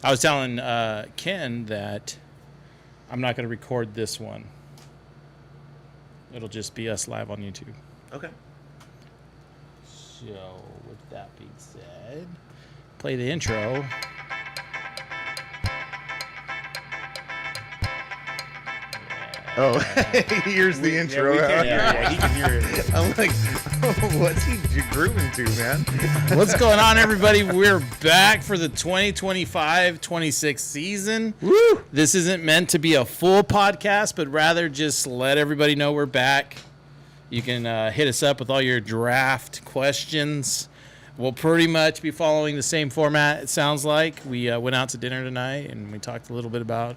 I was telling Ken that I'm not going to record this one. It'll just be us live on YouTube. Okay. So, with that being said, play the intro. Oh, here's the intro. Yeah, he can hear it. I'm like, what's he grooving to, man? What's going on, everybody? We're back for the 2025-26 season. Woo! This isn't meant to be a full podcast, but rather just let everybody know we're back. You can hit us up with all your draft questions. We'll pretty much be following the same format, it sounds like. We went out to dinner tonight, and we talked a little bit about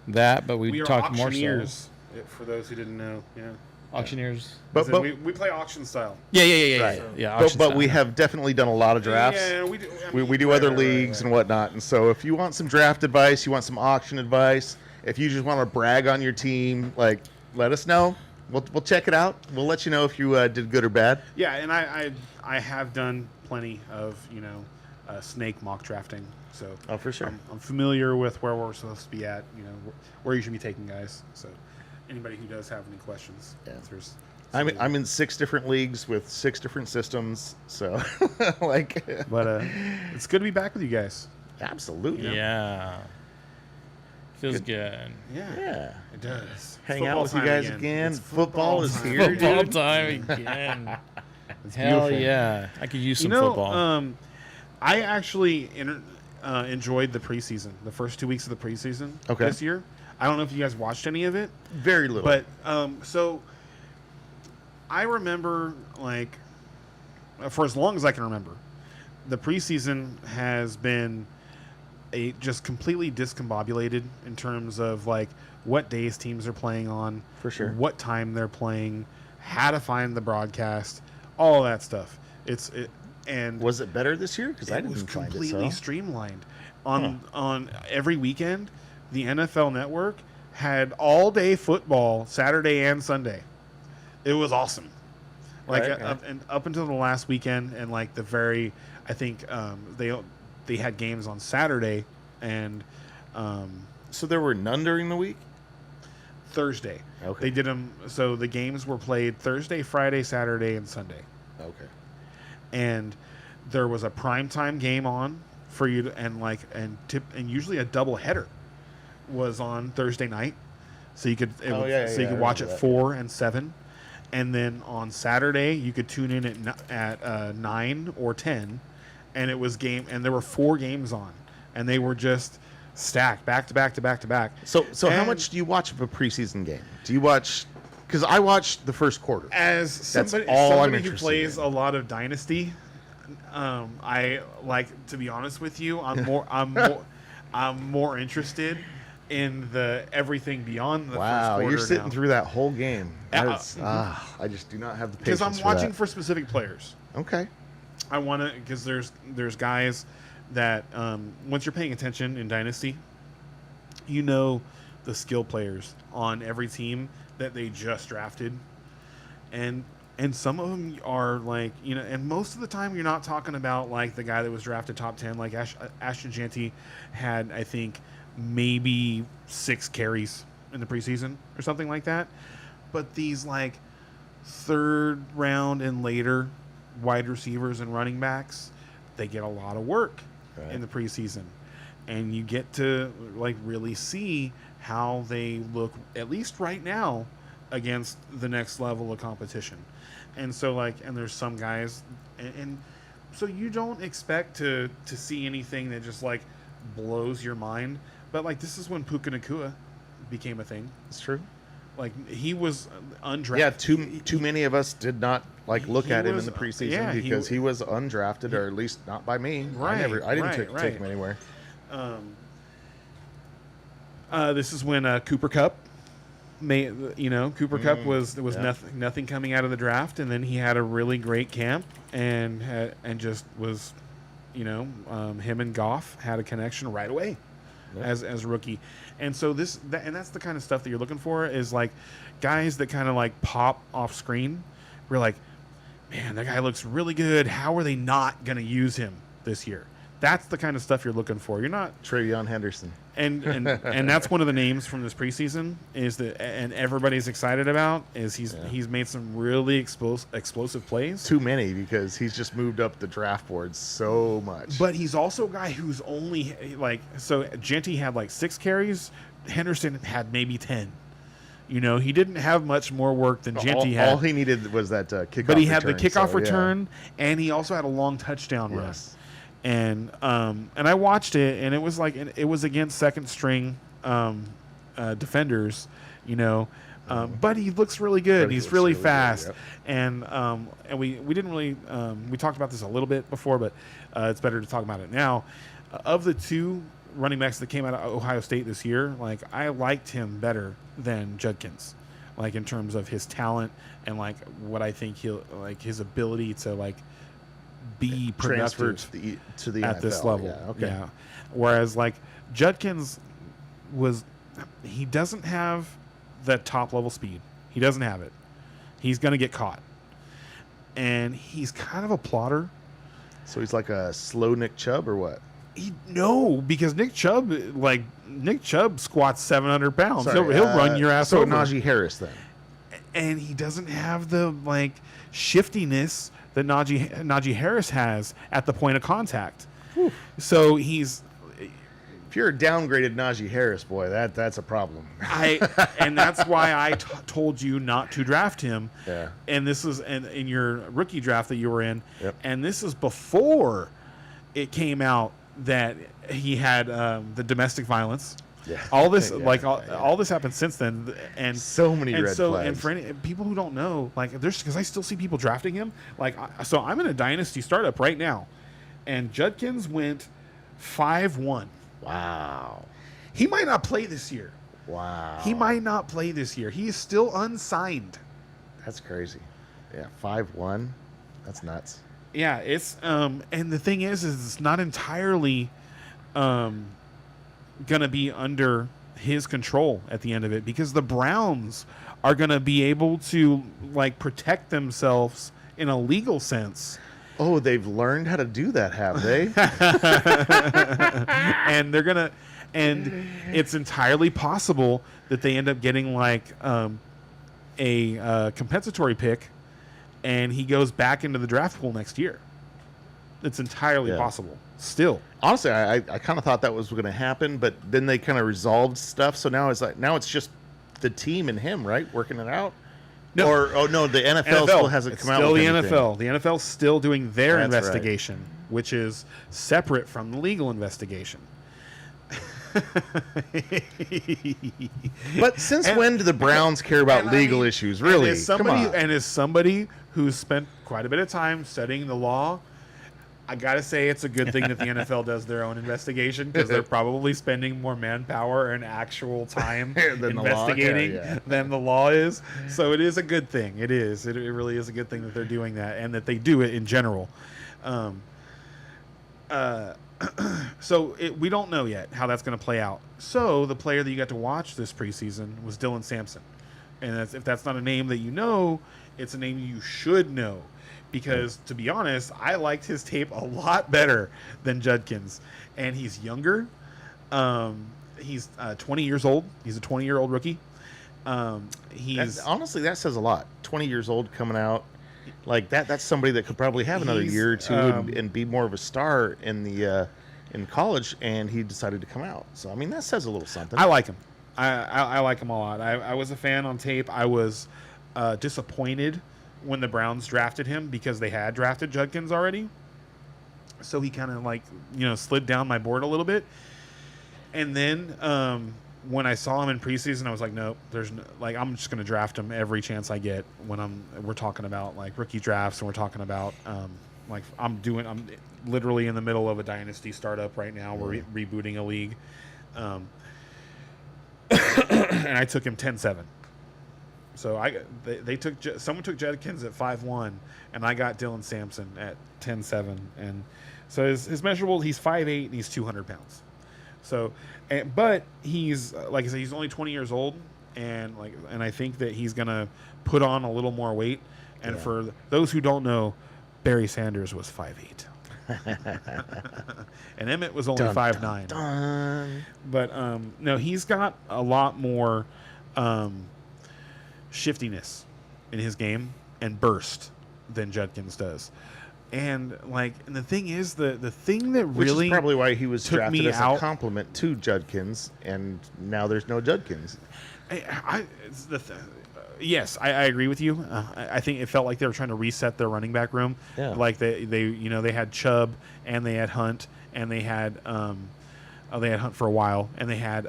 that, but we are talked more so. auctioneers, for those who didn't know. Yeah. Auctioneers. But we play auction style. Yeah. Right. Yeah, But we have definitely done a lot of drafts. Yeah, we do. We do other leagues and whatnot. And so if you want some draft advice, you want some auction advice, if you just want to brag on your team, like, let us know. We'll check it out. We'll let you know if you did good or bad. Yeah, and I have done plenty of snake mock drafting. So for sure. I'm familiar with where we're supposed to be at. Where you should be taking guys. So anybody who does have any questions, answers. I'm in 6 different leagues with 6 different systems, so like. But it's good to be back with you guys. Absolutely. Yeah. Feels good. Yeah, it does. Hang out with you guys again. Football is here, Football dude. time again. It's Hell beautiful. yeah. I could use some football. I actually enjoyed the preseason, the first 2 weeks of the preseason this year. I don't know if you guys watched any of it. Very little. But so I remember, like, for as long as I can remember, the preseason has been just completely discombobulated in terms of, like, what days teams are playing on. For sure. What time they're playing, how to find the broadcast, all that stuff. And was it better this year? Because I didn't was find completely it so. streamlined. On every weekend, the NFL Network had all-day football Saturday and Sunday. It was awesome. Like up until the last weekend, and like I think they had games on Saturday and So there were none during the week? Thursday. Okay. They did them. So the games were played Thursday, Friday, Saturday, and Sunday. Okay. And there was a primetime game on for you to, and usually a double header was on Thursday night, so you could you could watch at 4 and 7, and then on Saturday you could tune in at 9 or 10, and it was game, and there were 4 games on, and they were just stacked back to back to back to back. So how much do you watch of a preseason game? Do you watch? Because I watched the first quarter. As somebody who plays a lot of Dynasty, I like, to be honest with you, I'm more interested in the everything beyond the first quarter. Wow, you're sitting now. through that whole game. I just do not have the patience Because I'm watching for specific players. Okay. I want to, because there's guys that once you're paying attention in Dynasty, you know the skill players on every team that they just drafted, and some of them are like, and most of the time you're not talking about like the guy that was drafted top 10, like Ashton Jeanty had, I think, maybe 6 carries in the preseason or something like that. But these like 3rd round and later wide receivers and running backs, they get a lot of work in the preseason, and you get to like really see how they look, at least right now, against the next level of competition. And so and there's some guys, and so you don't expect to see anything that just like blows your mind. But like, this is when Puka Nacua became a thing. It's true. Like, he was undrafted. Yeah, too many of us did not look at him in the preseason because he was undrafted, or at least not by me. Right. I didn't take him anywhere. This is when Cooper Kupp Cooper Kupp was nothing coming out of the draft, and then he had a really great camp and just was, him and Goff had a connection right away as a rookie. And so that's the kind of stuff that you're looking for, is like guys that kind of like pop off screen. We're like, man, that guy looks really good. How are they not going to use him this year? That's the kind of stuff you're looking for. You're not Travion Henderson. and that's one of the names from this preseason is that, and everybody's excited about is he's made some really explosive plays. Too many because he's just moved up the draft board so much. But he's also a guy who's only so Genty had 6 carries, Henderson had maybe 10. He didn't have much more work than Genty had. All he needed was that kickoff. But he had the kickoff return, and he also had a long touchdown run. And I watched it, and it was it was against second string defenders, but he looks really good. He's really fast, good, and we didn't really we talked about this a little bit before, but it's better to talk about it now. Of the 2 running backs that came out of Ohio State this year, I liked him better than Judkins, in terms of his talent and what I think he'll his ability to be transferred productive to the at NFL. this level. Yeah, okay. Yeah. Whereas Judkins he doesn't have that top level speed. He doesn't have it. He's going to get caught. And he's kind of a plotter. So he's like a slow Nick Chubb or what? No, because Nick Chubb squats 700 pounds. Sorry, He'll run your ass over. So Najee Harris then. And he doesn't have the shiftiness that Najee Harris has at the point of contact. Whew. So he's if you're a downgraded Najee Harris, boy, that's a problem. And that's why I told you not to draft him. Yeah. And this is in your rookie draft that you were in. Yep. And this is before it came out that he had the domestic violence. Yeah. All this all this happened since then, and so many red flags. And for any people who don't know, there's because I still see people drafting him. So I'm in a dynasty startup right now, and Judkins went 5-1. Wow. He might not play this year. Wow. He might not play this year. He is still unsigned. That's crazy. Yeah, 5-1. That's nuts. Yeah, it's and the thing is it's not entirely gonna be under his control at the end of it, because the Browns are gonna be able to protect themselves in a legal sense. Oh, they've learned how to do that, have they? And they're gonna, and it's entirely possible that they end up getting a compensatory pick, and he goes back into the draft pool next year. It's entirely possible. Still, honestly, I kind of thought that was going to happen, but then they kind of resolved stuff. So now it's just the team and him, right, working it out. No, no, the NFL still hasn't come out with anything. NFL. The NFL's still doing their investigation, which is separate from the legal investigation. But since when do the Browns care about legal issues? Really? As somebody who's spent quite a bit of time studying the law, I gotta say it's a good thing that the NFL does their own investigation, because they're probably spending more manpower and actual time investigating than the law is. So it is a good thing. It is. It really is a good thing that they're doing that, and that they do it in general. So we don't know yet how that's going to play out. So the player that you got to watch this preseason was Dylan Sampson, and if that's not a name that you know, it's a name you should know. Because, to be honest, I liked his tape a lot better than Judkins. And he's younger. He's 20 years old. He's a 20-year-old rookie. Honestly, that says a lot. 20 years old coming out. That's somebody that could probably have another year or two and be more of a star in college, and he decided to come out. So, I mean, that says a little something. I like him. I like him a lot. I was a fan on tape. I was disappointed when the Browns drafted him, because they had drafted Judkins already. So he kind of slid down my board a little bit. And then when I saw him in preseason, I was like, nope, I'm just going to draft him every chance I get when we're talking about rookie drafts, and we're talking about I'm literally in the middle of a dynasty startup right now. We're rebooting a league. And I took him 10-7. So someone took Judkins at 5-1, and I got Dylan Sampson at 10-7, and so his measurable, he's 5'8" and he's 200 pounds. So, but he's like I said, he's only 20 years old, and I think that he's gonna put on a little more weight. And for those who don't know, Barry Sanders was 5'8". And Emmett was only 5'9". Dun. But no, he's got a lot more shiftiness in his game and burst than Judkins does. And and the thing is, the thing that Which really is probably why he was took drafted me as out- a compliment to Judkins, and now there's no Judkins. Yes, I agree with you. I think it felt like they were trying to reset their running back room. Yeah. Like they had Chubb and they had Hunt and they had Hunt for a while and they had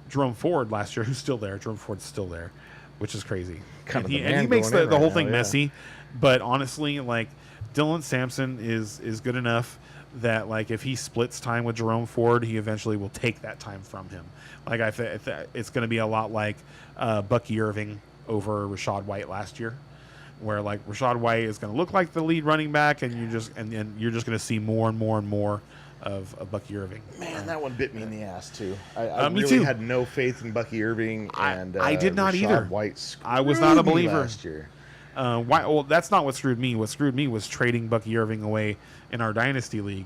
Jerome Ford last year, who's still there. Jerome Ford's still there, which is crazy. Kind of And the he man makes going in the right whole now, thing yeah. messy. But honestly, Dylan Sampson is good enough that if he splits time with Jerome Ford, he eventually will take that time from him. It's going to be a lot like Bucky Irving over Rachaad White last year, where Rachaad White is going to look like the lead running back, and you're just going to see more and more and more of Bucky Irving. Man, that one bit me in the ass too. I Me really too. had no faith in Bucky Irving, and I did not Rashad either. White I was not a screwed me believer. last year. Well, that's not what screwed me. What screwed me was trading Bucky Irving away in our dynasty league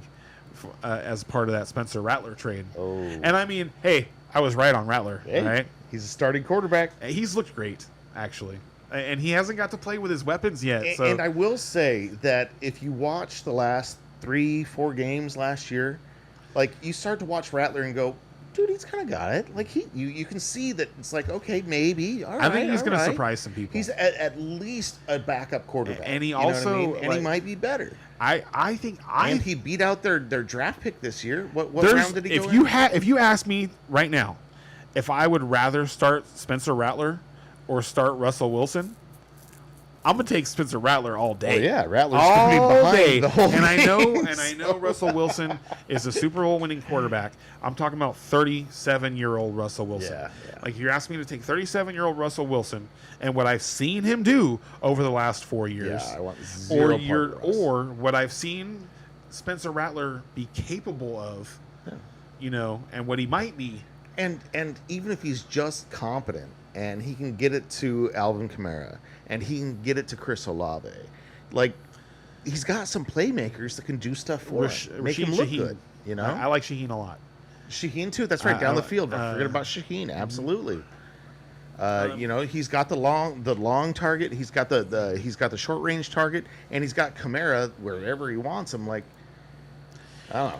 as part of that Spencer Rattler trade. Oh. And I mean, hey, I was right on Rattler, Hey, right? he's a starting quarterback. He's looked great, actually, and he hasn't got to play with his weapons yet. So And I will say that if you watch the last 3-4 games last year, you start to watch Rattler and go, dude, he's kind of got it. You can see that it's okay, maybe. All right, I think he's going all to right. surprise some people. He's at least a backup quarterback. And he you know what also, I mean? And he might be better. I think And he beat out their draft pick this year. What there's- round did he go if in? you if you ask me right now, if I would rather start Spencer Rattler or start Russell Wilson, I'm gonna take Spencer Rattler all day. Oh, yeah, Rattler's going to be behind day. the whole and I game, know Russell Wilson is a Super Bowl winning quarterback. I'm talking about 37-year-old Russell Wilson. Yeah. You're asking me to take 37-year-old Russell Wilson and what I've seen him do over the last 4 years. Yeah, I want zero part of Russ. or what I've seen Spencer Rattler be capable of, and what he might be. And even if he's just competent and he can get it to Alvin Kamara and he can get it to Chris Olave, he's got some playmakers that can do stuff for him, make him look Shaheen. good. I like Shaheen a lot. Shaheen too. That's right, down the field. Don't forget about Shaheen. Absolutely. He's got the long target. He's got the short range target, and he's got Kamara wherever he wants him. I don't know.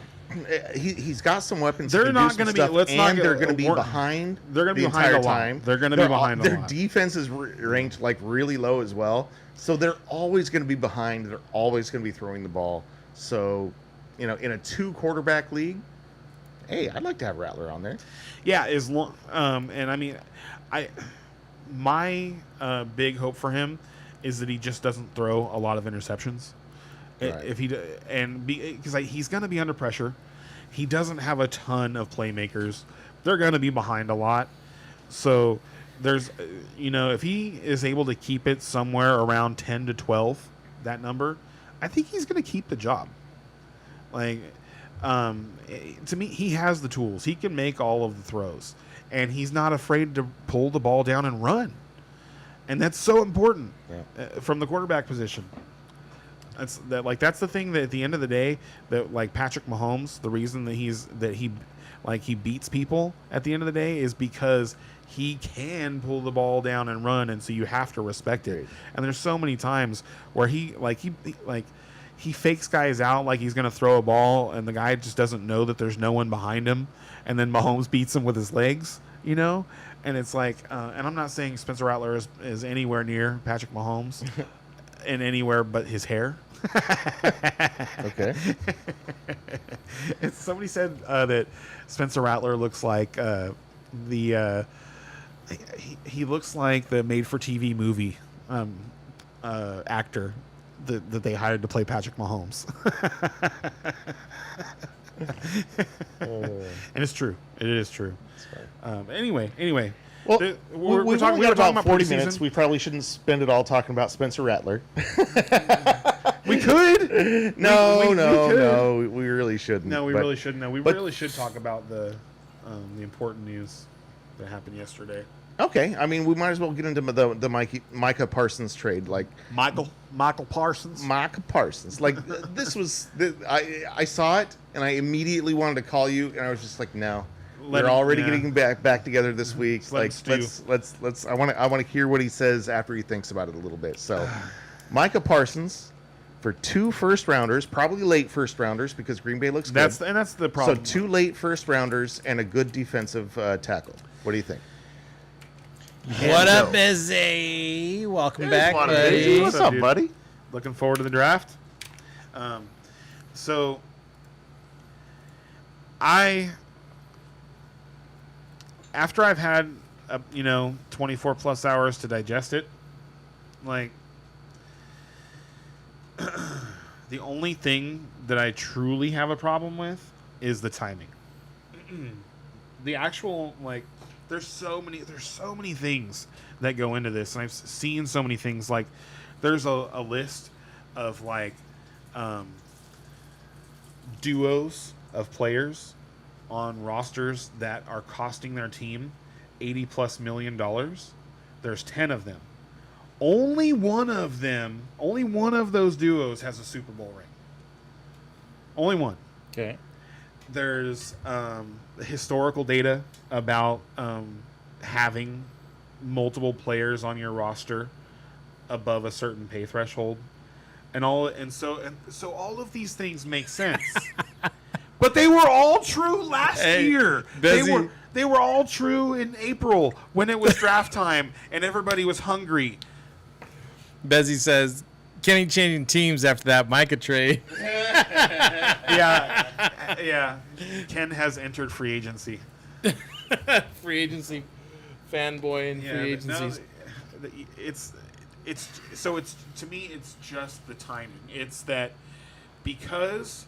He's got some weapons. They're that can not do going some to be. stuff, Let's not. and they're going to be we're- behind. They're going to the be behind entire a lot. time. They're going to be behind a Their lot. defense is ranked really low as well, so they're always going to be behind. They're always going to be throwing the ball. So, in a 2-quarterback league, hey, I'd like to have Rattler on there. Yeah, as long. And I mean, my big hope for him is that he just doesn't throw a lot of interceptions. Right. Because he's going to be under pressure. He doesn't have a ton of playmakers. They're going to be behind a lot. So there's, if he is able to keep it somewhere around 10 to 12, that number, I think he's going to keep the job. To me, he has the tools. He can make all of the throws, and he's not afraid to pull the ball down and run. And that's so important from the quarterback position. That's the thing that at the end of the day, that Patrick Mahomes, the reason that he beats people at the end of the day is because he can pull the ball down and run, and so you have to respect it. And there's so many times where he fakes guys out like he's going to throw a ball, and the guy just doesn't know that there's no one behind him, and then Mahomes beats him with his legs, And it's and I'm not saying Spencer Rattler is anywhere near Patrick Mahomes in anywhere but his hair. Okay. Somebody said that Spencer Rattler looks like he looks like the made-for-TV movie actor that they hired to play Patrick Mahomes. And it's true. It is true. Anyway. Well, we're talking we gotta talk about 40 preseason. minutes. We probably shouldn't spend it all talking about Spencer Rattler. We could. No, we really shouldn't. No, we But really shouldn't. No, we really should talk about the important news that happened yesterday. Okay, I mean, we might as well get into the Micah Parsons trade. Like Michael Parsons. Micah Parsons. Like this was, I saw it and I immediately wanted to call you, and I was just like, no, we're already getting back together this week. Like let's. I want to hear what he says after he thinks about it a little bit. So, Micah Parsons for 2 first rounders, probably late first rounders because Green Bay looks good. That's the problem. So 2 late first rounders and a good defensive tackle. What do you think? What up, Busy? Welcome back, buddy. What's up, buddy? Looking forward to the draft. So after I've had 24 plus hours to digest it, like the only thing that I truly have a problem with is the timing. The actual there's so many things that go into this, and I've seen so many things. Like there's a list of duos of players on rosters that are costing their team $80+ million. There's 10 of them. Only one of those duos has a Super Bowl ring. Only one. Okay. There's historical data about having multiple players on your roster above a certain pay threshold, so all of these things make sense. But they were all true last year. They were all true in April when it was draft time and everybody was hungry. Bezzy says, Kenny changing teams after that Micah trade. Yeah. Ken has entered free agency. Free agency fanboy and free agencies. It's to me it's just the timing. It's that because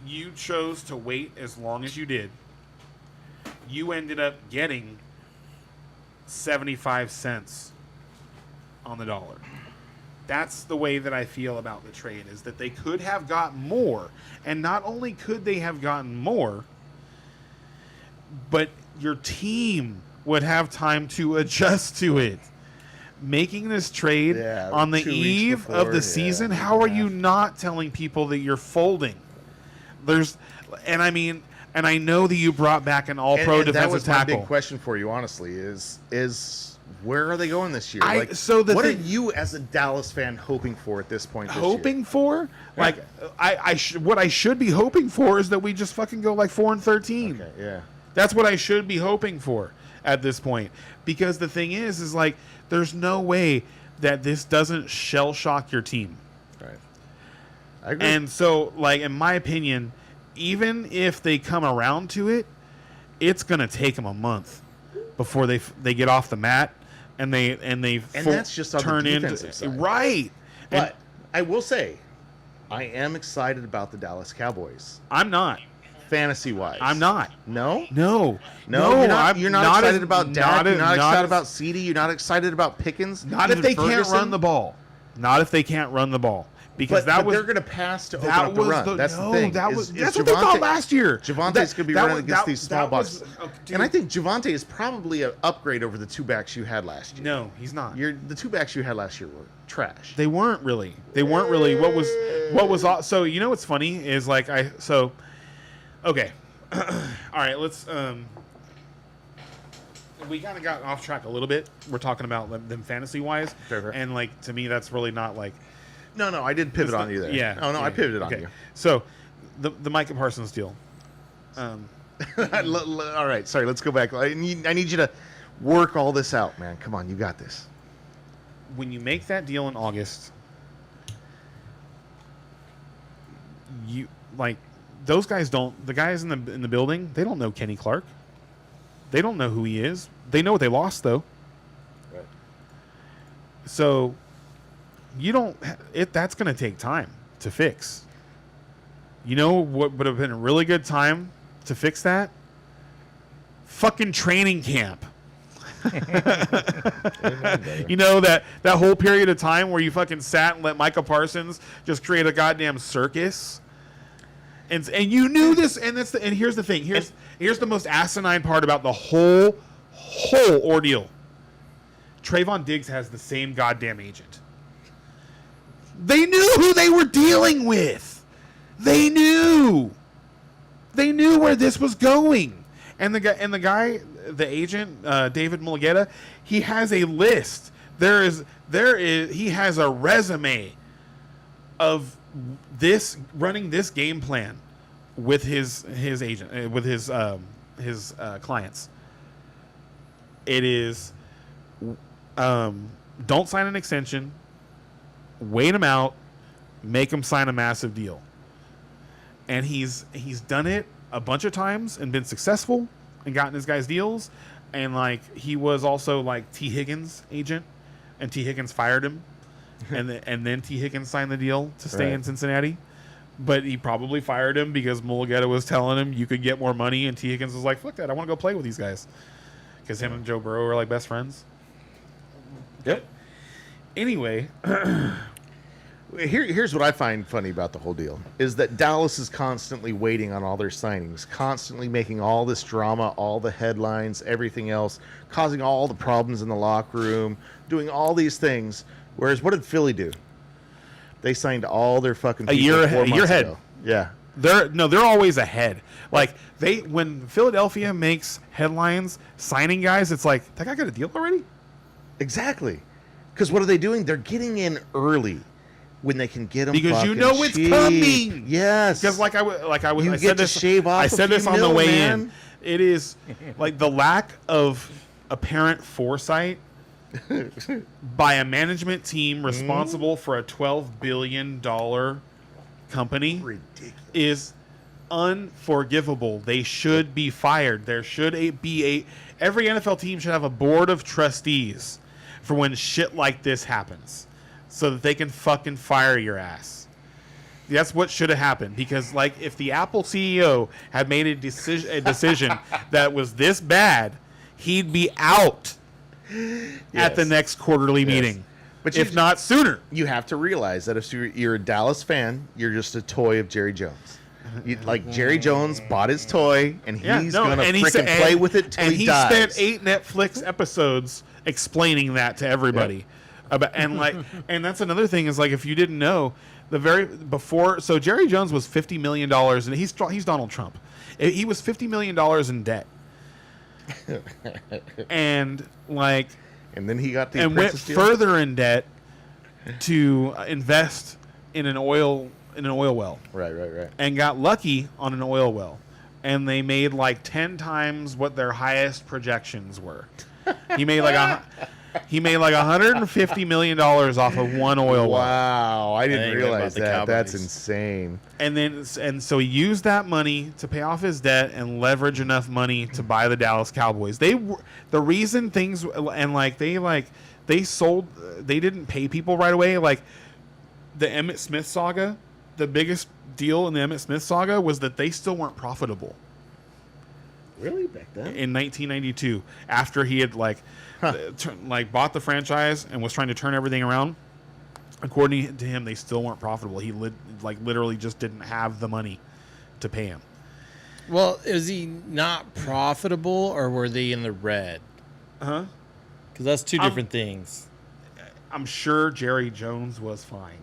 you chose to wait as long as you did, you ended up getting 75 cents on the dollar. That's the way that I feel about the trade, is that they could have gotten more. And not only could they have gotten more, but your team would have time to adjust to it. Making this trade on the eve of the season, how are you not telling people that you're folding? And I know that you brought back an all-pro defensive that was tackle. My big question for you, honestly, is where are they going this year? What are you as a Dallas fan hoping for at this point? Hoping for? What I should be hoping for is that we just fucking go 4-13. Okay, yeah. That's what I should be hoping for at this point. Because the thing is there's no way that this doesn't shell shock your team. Right. I agree. And so, in my opinion, even if they come around to it, it's gonna take them a month before they get off the mat and that's just on turn the defensive into side. Right. But I will say, I am excited about the Dallas Cowboys. I'm not. Fantasy wise, I'm not. No. You're not excited about Dak. You're not excited about CeeDee. You're not excited about Pickens. Not if they can't run the ball. Not if they can't run the ball. Because but they're going to pass to open up the run. That's the thing. That's what they thought last year. Javonte's going to be running against these small boxes. And I think Javonte is probably an upgrade over the 2 backs you had last year. No, he's not. The 2 backs you had last year were trash. They weren't really. What was so you know what's funny is okay. All right, let's we kind of got off track a little bit. We're talking about them fantasy wise. Fair. And to me that's really not No, I did pivot on you there. Yeah. Oh, no, I pivoted on you. So, the Micah Parsons deal. All right, sorry, let's go back. I need you to work all this out, man. Come on, you got this. When you make that deal in August, those guys the guys in the building, they don't know Kenny Clark. They don't know who he is. They know what they lost, though. Right. So that's going to take time to fix. You know what would have been a really good time to fix that? Fucking training camp. You know, that whole period of time where you fucking sat and let Micah Parsons just create a goddamn circus. And you knew this, and here's the thing. Here's the most asinine part about the whole ordeal. Trayvon Diggs has the same goddamn agent. They knew who they were dealing with. They knew where this was going. And the agent, David Mulugeta, he has a list. He has a resume of this running this game plan with his agent, with his clients. It is don't sign an extension, wait him out, make him sign a massive deal. And he's done it a bunch of times and been successful and gotten his guys deals. And like he was also like T. Higgins' agent, and T. Higgins fired him, and then T. Higgins signed the deal to stay in Cincinnati. But he probably fired him because Mulugeta was telling him you could get more money, and T. Higgins was like, "Fuck that! I want to go play with these guys," because him and Joe Burrow are like best friends. Yep. Anyway. Here's what I find funny about the whole deal is that Dallas is constantly waiting on all their signings, constantly making all this drama, all the headlines, everything else, causing all the problems in the locker room, doing all these things. Whereas what did Philly do? They signed all their fucking people a year ahead. Ago. Yeah. They're always ahead. Like when Philadelphia makes headlines signing guys, it's like, that guy got a deal already? Exactly. Because what are they doing? They're getting in early. When they can get them because you know it's cheap. coming. Yes, because I said this. Shave off I said this on the way in. It is like the lack of apparent foresight by a management team responsible for a $12 billion company is unforgivable. They should be fired. There should be every NFL team should have a board of trustees for when shit like this happens, so that they can fucking fire your ass. That's what should have happened. Because, like, if the Apple CEO had made a decision that was this bad, he'd be out at the next quarterly meeting. But if not sooner. You have to realize that if you're a Dallas fan, you're just a toy of Jerry Jones. Like, Jerry Jones bought his toy, and he's going to freaking play with it till he dies. And he spent 8 Netflix episodes explaining that to everybody. Yep. And that's another thing is, like, if you didn't know, so Jerry Jones was $50 million, and he's Donald Trump. He was $50 million in debt, and then he got went further in debt to invest in an oil well, right, and got lucky on an oil well, and they made like 10 times what their highest projections were. He made like $150 million off of one oil well. Wow, I didn't realize that. That's insane. And so he used that money to pay off his debt and leverage enough money to buy the Dallas Cowboys. They didn't pay people right away. Like the Emmitt Smith saga, the biggest deal in the Emmitt Smith saga was that they still weren't profitable. Really? Back then? In 1992, after he had bought the franchise and was trying to turn everything around, according to him, they still weren't profitable. He literally just didn't have the money to pay him. Well, is he not profitable, or were they in the red? Huh? Because that's two different things. I'm sure Jerry Jones was fine.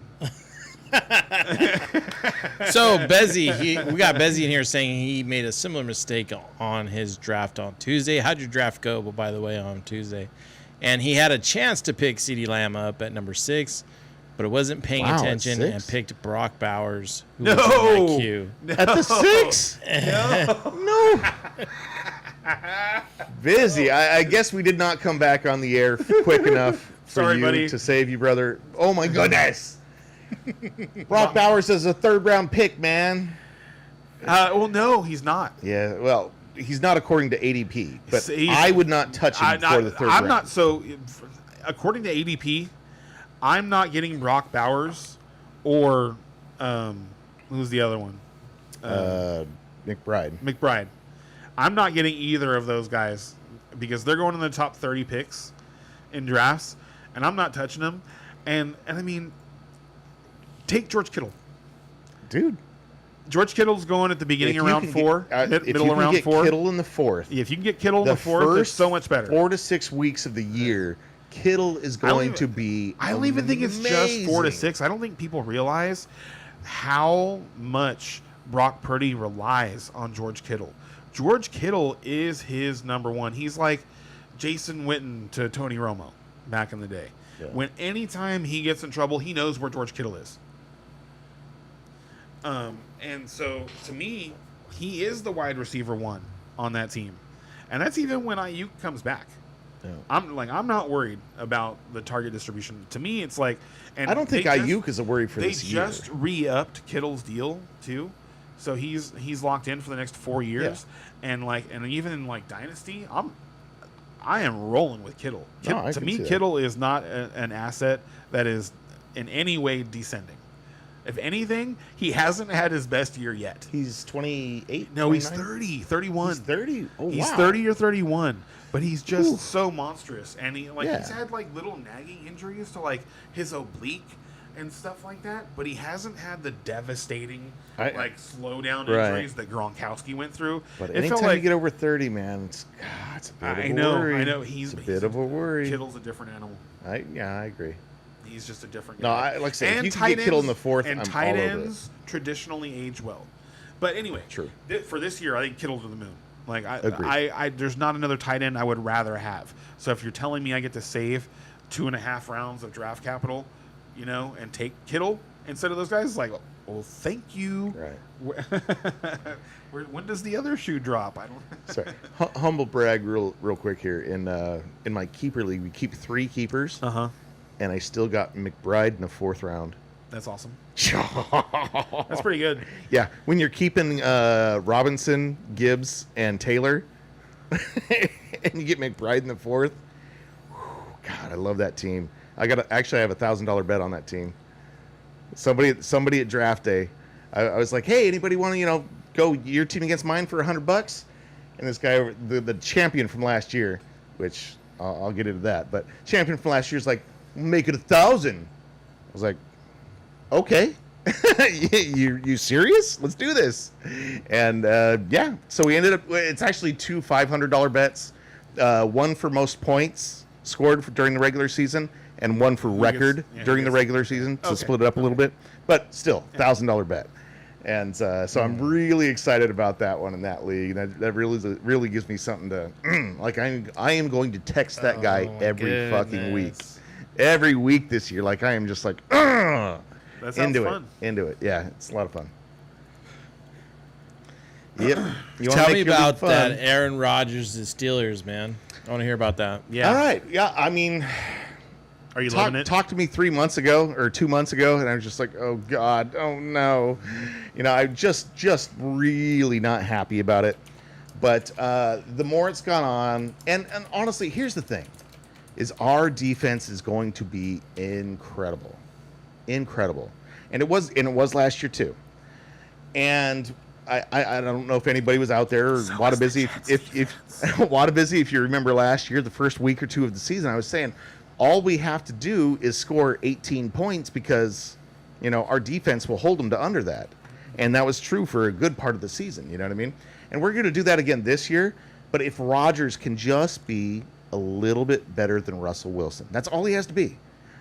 So Bezzy, we got Bezzy in here saying he made a similar mistake on his draft on Tuesday. How'd your draft go? Well, by the way, on Tuesday, and he had a chance to pick CeeDee Lamb up at number 6, but it wasn't paying attention and picked Brock Bowers. Who was in my queue. At the 6? No. Busy. I guess we did not come back on the air quick enough for you to save you, brother. Oh my goodness. Brock Bowers is a 3rd-round pick, man. Well, no, he's not. Yeah, well, he's not according to ADP, but I would not touch him for the 3rd round. I'm not so. According to ADP, I'm not getting Brock Bowers or who's the other one? McBride. I'm not getting either of those guys because they're going in the top 30 picks in drafts, and I'm not touching them. And I mean, take George Kittle. Dude. George Kittle's going at the beginning of round 4, middle of round 4. Kittle in the 4th. If you can get Kittle in the 4th, it's so much better. 4 to 6 weeks of the year, Kittle is going to be. I don't even think it's just 4 to 6. I don't think people realize how much Brock Purdy relies on George Kittle. George Kittle is his number one. He's like Jason Witten to Tony Romo back in the day. Yeah. When anytime he gets in trouble, he knows where George Kittle is. And so to me, he is the wide receiver one on that team. And that's even when Ayuk comes back. Yeah. I'm not worried about the target distribution. To me, it's like, and I don't think Ayuk is a worry for this year. They just re-upped Kittle's deal too, so he's locked in for the next 4 years. Yeah. And even in like Dynasty, I am rolling with Kittle. To me, Kittle is not an asset that is in any way descending. If anything, he hasn't had his best year yet. He's 28? No, 29? he's 30, 31. He's 30? Oh, he's wow. 30 or 31. But he's just so monstrous. And he's had like little nagging injuries to like his oblique and stuff like that. But he hasn't had the devastating slow down injuries that Gronkowski went through. But anytime you get over 30, man, it's a bit of a worry. I know. It's a bit of a worry. Kittle's a different animal. I agree. He's just a different guy. No, like I said, if you can get Kittle in the fourth, and I'm tight all ends over it. traditionally age well. But anyway, true. For this year, I think Kittle's to the moon. Like Agreed. there's not another tight end I would rather have. So if you're telling me I get to save 2.5 rounds of draft capital, and take Kittle instead of those guys, it's like, well, thank you. Right. When does the other shoe drop? I don't. Sorry. Humble brag, real quick here. In my keeper league, we keep 3 keepers. And I still got McBride in the 4th round. That's awesome. That's pretty good. Yeah, when you're keeping Robinson, Gibbs, and Taylor, and you get McBride in the 4th, God, I love that team. I have a $1,000 bet on that team. Somebody at draft day, I was like, hey, anybody want to go your team against mine for $100? And this guy, the champion from last year, which I'll get into that, but champion from last year is like, make it 1,000. I was like, okay. you serious? Let's do this. And so we ended up, it's actually 2 $500 bets, one for most points scored during the regular season and one for record during the regular season to split it up a little bit, but still $1,000 bet. And so I'm really excited about that one in that league. That really gives me something to I am going to text that guy every fucking week. Every week this year, I am just like, that sounds fun. Into it. Yeah, it's a lot of fun. Yep. Tell me about that Aaron Rodgers, the Steelers, man. I want to hear about that. Yeah. All right. Yeah, I mean, are you loving it? Talked to me 3 months ago or 2 months ago, and I was just like, oh God, oh no. I'm just really not happy about it. But the more it's gone on, and honestly, here's the thing. Is our defense is going to be incredible. And it was last year too. And I don't know if anybody was out there or Wadabizi. If Wadabizi, if you remember last year, the first week or two of the season, I was saying all we have to do is score 18 points because our defense will hold them to under that. And that was true for a good part of the season, you know what I mean? And we're going to do that again this year, but if Rodgers can just be a little bit better than Russell Wilson. That's all he has to be.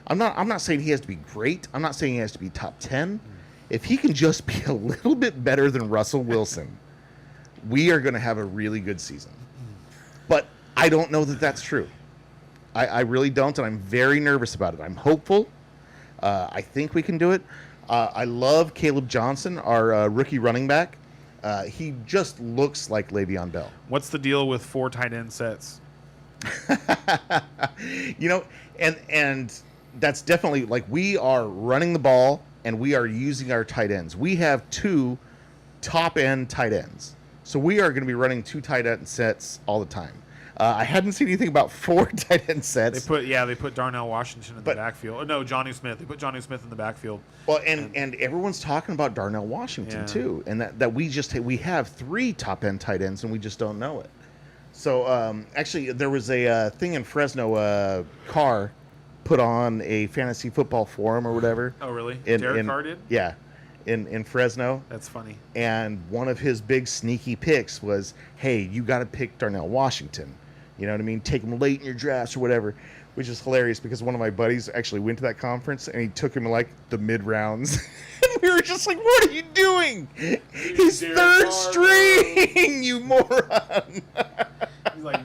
I'm not saying he has to be great. I'm not saying he has to be top 10. If he can just be a little bit better than Russell Wilson, we are going to have a really good season. But I don't know that that's true. I really don't, and I'm very nervous about it. I'm hopeful. I think we can do it. I love Caleb Johnson, our rookie running back. He just looks like Le'Veon Bell. What's the deal with 4 tight end sets? And that's definitely we are running the ball and we are using our tight ends. We have 2 top end tight ends. So we are going to be running 2 tight end sets all the time. I hadn't seen anything about 4 tight end sets. They put Darnell Washington in the backfield. Oh, no, Johnny Smith. They put Johnny Smith in the backfield. Well, and everyone's talking about Darnell Washington too, and that we have 3 top end tight ends and we just don't know it. So actually, there was a thing in Fresno. Carr put on a fantasy football forum or whatever. Oh, really? Derek Carr did? Yeah, in Fresno. That's funny. And one of his big sneaky picks was, hey, you got to pick Darnell Washington You know what I mean? Take him late in your drafts or whatever, which is hilarious because one of my buddies actually went to that conference and he took him like the mid rounds. And we were just like, what are you doing? He's third string, you moron. He's like,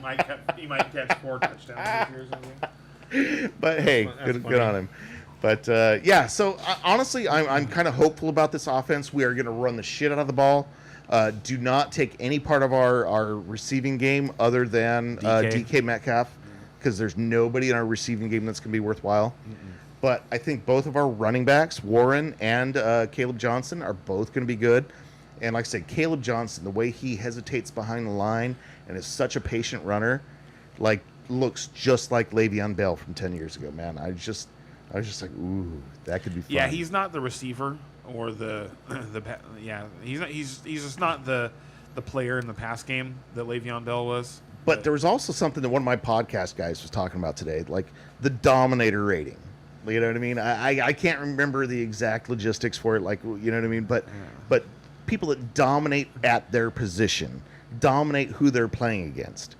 he might catch 4 touchdowns this year or something. But hey, good on him. But yeah, so honestly, I'm kind of hopeful about this offense. We are going to run the shit out of the ball. Do not take any part of our receiving game other than DK Metcalf, because there's nobody in our receiving game that's going to be worthwhile. But I think both of our running backs, Warren and Caleb Johnson, are both going to be good. And like I said, Caleb Johnson, the way he hesitates behind the line and is such a patient runner, like looks just like Le'Veon Bell from 10 years ago, man. I was just like, ooh, that could be fun. Yeah, he's not the receiver or he's just not the player in the pass game that Le'Veon Bell was. But there was also something that one of my podcast guys was talking about today, like the Dominator rating. You know what I mean? I can't remember the exact logistics for it, like, you know what I mean? But people that dominate at their position, dominate who they're playing against.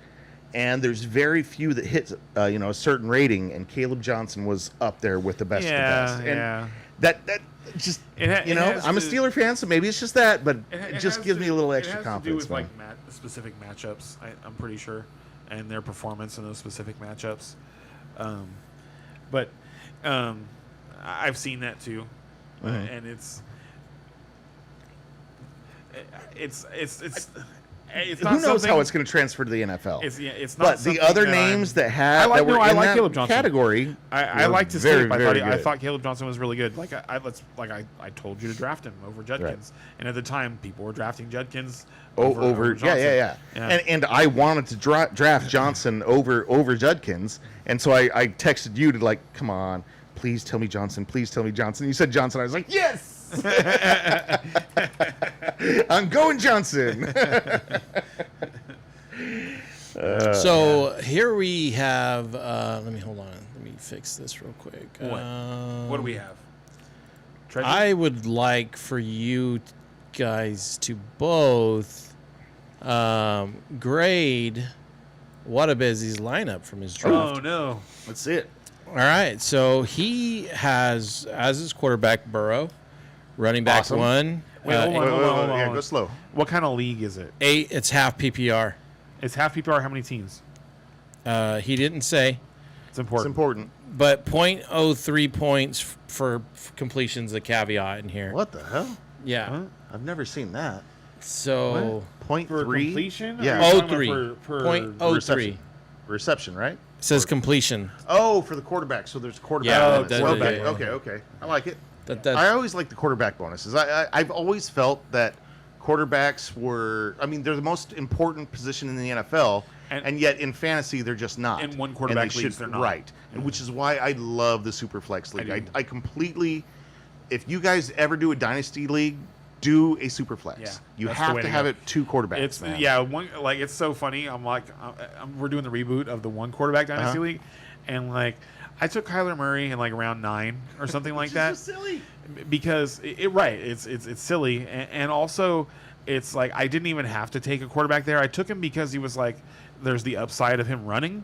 And there's very few that hit a certain rating, and Caleb Johnson was up there with the best of the best. And that just, I'm a Steeler fan, so maybe it's just that, but it just gives me a little extra confidence. It has to do with like specific matchups, I'm pretty sure, and their performance in those specific matchups. But I've seen that too, and it's not who knows how it's going to transfer to the NFL? It's not. But the other names that were in that Caleb Johnson category, I liked his tape. I thought Caleb Johnson was really good. I told you to draft him over Judkins, and at the time people were drafting Judkins over Johnson. Yeah. And I wanted to draft Johnson over Judkins, and so I texted you to like, come on, please tell me Johnson, please tell me Johnson. You said Johnson, I was like, yes. I'm going Johnson. So here we have. Let me hold on. Let me fix this real quick. What do we have? Treasure? I would like for you guys to both grade Wadabezi's lineup from his draft. Oh no! Let's see it. All right. So he has as his quarterback Burrow. Running back awesome. 1. Wait, hold on. Yeah, go slow. What kind of league is it? 8. It's half PPR. It's half PPR. How many teams? He didn't say. It's important. But 0.03 points for completion's a caveat in here. What the hell? Yeah. Huh? I've never seen that. So. 0.3? For completion? Yeah. 0.03. For 0.03. Reception, right? It says completion. Oh, for the quarterback. So there's quarterback. Yeah, bonus. yeah. Okay. I like it. That I always like the quarterback bonuses. I've always felt that quarterbacks were, they're the most important position in the NFL, and yet in fantasy they're just not. In one quarterback leagues, they're not. Right, and which is why I love the Superflex League. I completely, if you guys ever do a Dynasty League, do a Superflex. Yeah, you have to have it 2 quarterbacks. It's man. it's so funny. I'm like, we're doing the reboot of the 1 quarterback Dynasty League, and like, I took Kyler Murray in like round 9 or something like that. So silly. Because it's silly, and also it's like I didn't even have to take a quarterback there. I took him because he was like, there's the upside of him running,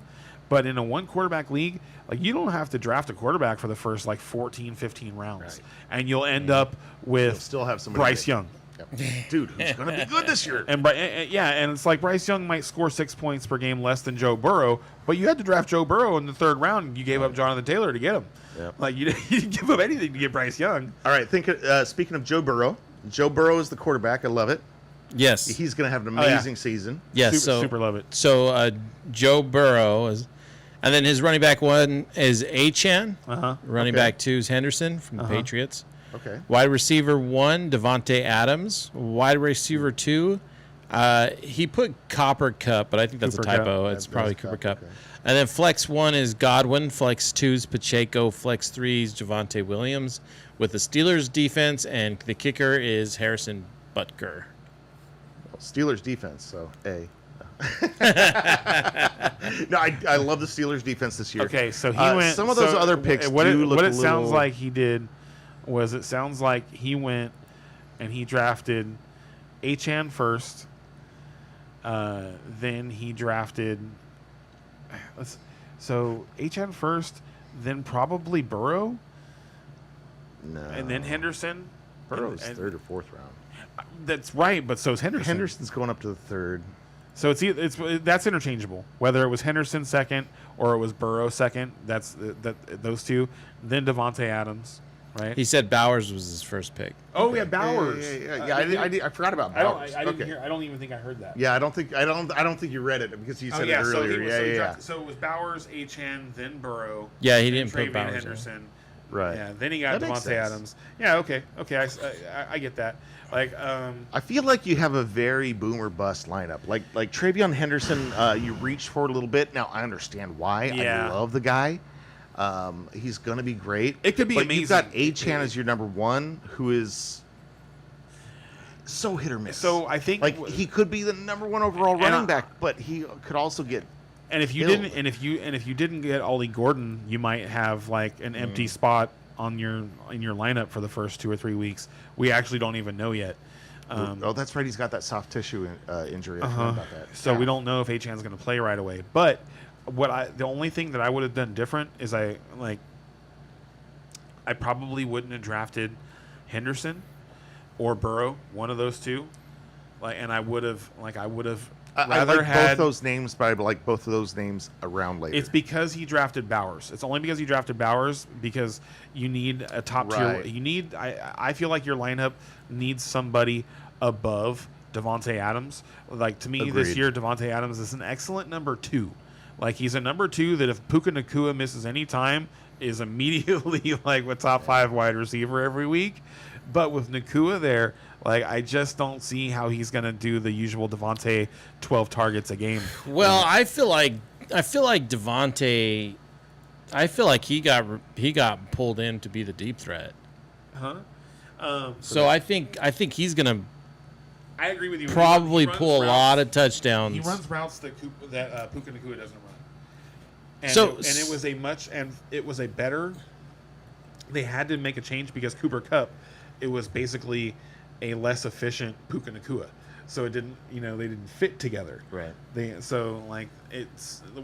but in a 1 quarterback league, like you don't have to draft a quarterback for the first like 14, 15 rounds, right. And you'll end up with still have somebody Bryce Young. Yep. Dude, who's going to be good this year? And it's like Bryce Young might score 6 points per game less than Joe Burrow, but you had to draft Joe Burrow in the 3rd round, and you gave up Jonathan Taylor to get him. Yep. Like you didn't give up anything to get Bryce Young. All right, speaking of Joe Burrow is the quarterback. I love it. Yes. He's going to have an amazing season. Yes. Super love it. So Joe Burrow is, and then his running back 1 is Achane. Running back 2 is Henderson from the Patriots. Okay. Wide receiver 1, Devontae Adams. Wide receiver 2, he put Copper Cup, but I think that's Cooper a typo. Kupp. It's probably Cooper Cup. Okay. And then flex 1 is Godwin. Flex 2 is Pacheco. Flex 3 is Javonte Williams with the Steelers defense, and the kicker is Harrison Butker. Well, Steelers defense, so A. No, I love the Steelers defense this year. Okay, so he went. Some of those other picks What it sounds little... like he did was it sounds like he went and he drafted Achane first. Then he drafted So Achane first, then probably Burrow, No. and then Henderson. Burrow's and third or fourth round. That's right, but so is Henderson. Henderson's going up to the third. So that's interchangeable. Whether it was Henderson second or it was Burrow second, that's those two. Then Devontae Adams, right? He said Bowers was his first pick. Oh yeah, Bowers. Yeah. I forgot about I Bowers. didn't hear. I don't even think I heard that. Yeah, I don't think you read it because you said it earlier. So it was Bowers, Achane, then Burrow. Yeah, he then didn't put Travion Bowers Henderson. Right. Yeah. Then he got That makes Devontae sense. Adams. Yeah. Okay. I get that. Like, I feel like you have a very boomer bust lineup. Like Travion Henderson, you reached for a little bit. Now I understand why. Yeah. I love the guy. He's gonna be great. It could be but amazing. You've got Achane as your number one, who is so hit or miss. So I think like he could be the number one overall running back, but he could also get. And if you killed. didn't, and if you didn't get Ollie Gordon, you might have like an empty spot in your lineup for the first 2 or 3 weeks. We actually don't even know yet. Oh, that's right. He's got that soft tissue injury. I forgot about that. So Yeah. we don't know if Achane's going to play right away. But the only thing that I would have done different is I probably wouldn't have drafted Henderson or Burrow, one of those two. I would have I rather like had both those names, but I like both of those names around later. It's because he drafted Bowers. It's only because he drafted Bowers because you need a top tier. Right. You need. I feel like your lineup needs somebody above Devontae Adams. Like to me, this Agreed. year Devontae Adams is an excellent number 2. Like he's a number 2 that if Puka Nacua misses any time is immediately like a top 5 wide receiver every week. But with Nacua there, like I just don't see how he's gonna do the usual Devontae 12 targets a game. Well, I feel like Devontae. I feel like he got pulled in to be the deep threat. So I think he's gonna I agree with you. probably He runs pull a routes- lot of touchdowns. He runs routes that Puka Nacua doesn't run. And So- it was a better. They had to make a change because Cooper Kupp, it was basically a less efficient Puka Nacua, so it didn't. They didn't fit together. Right. It's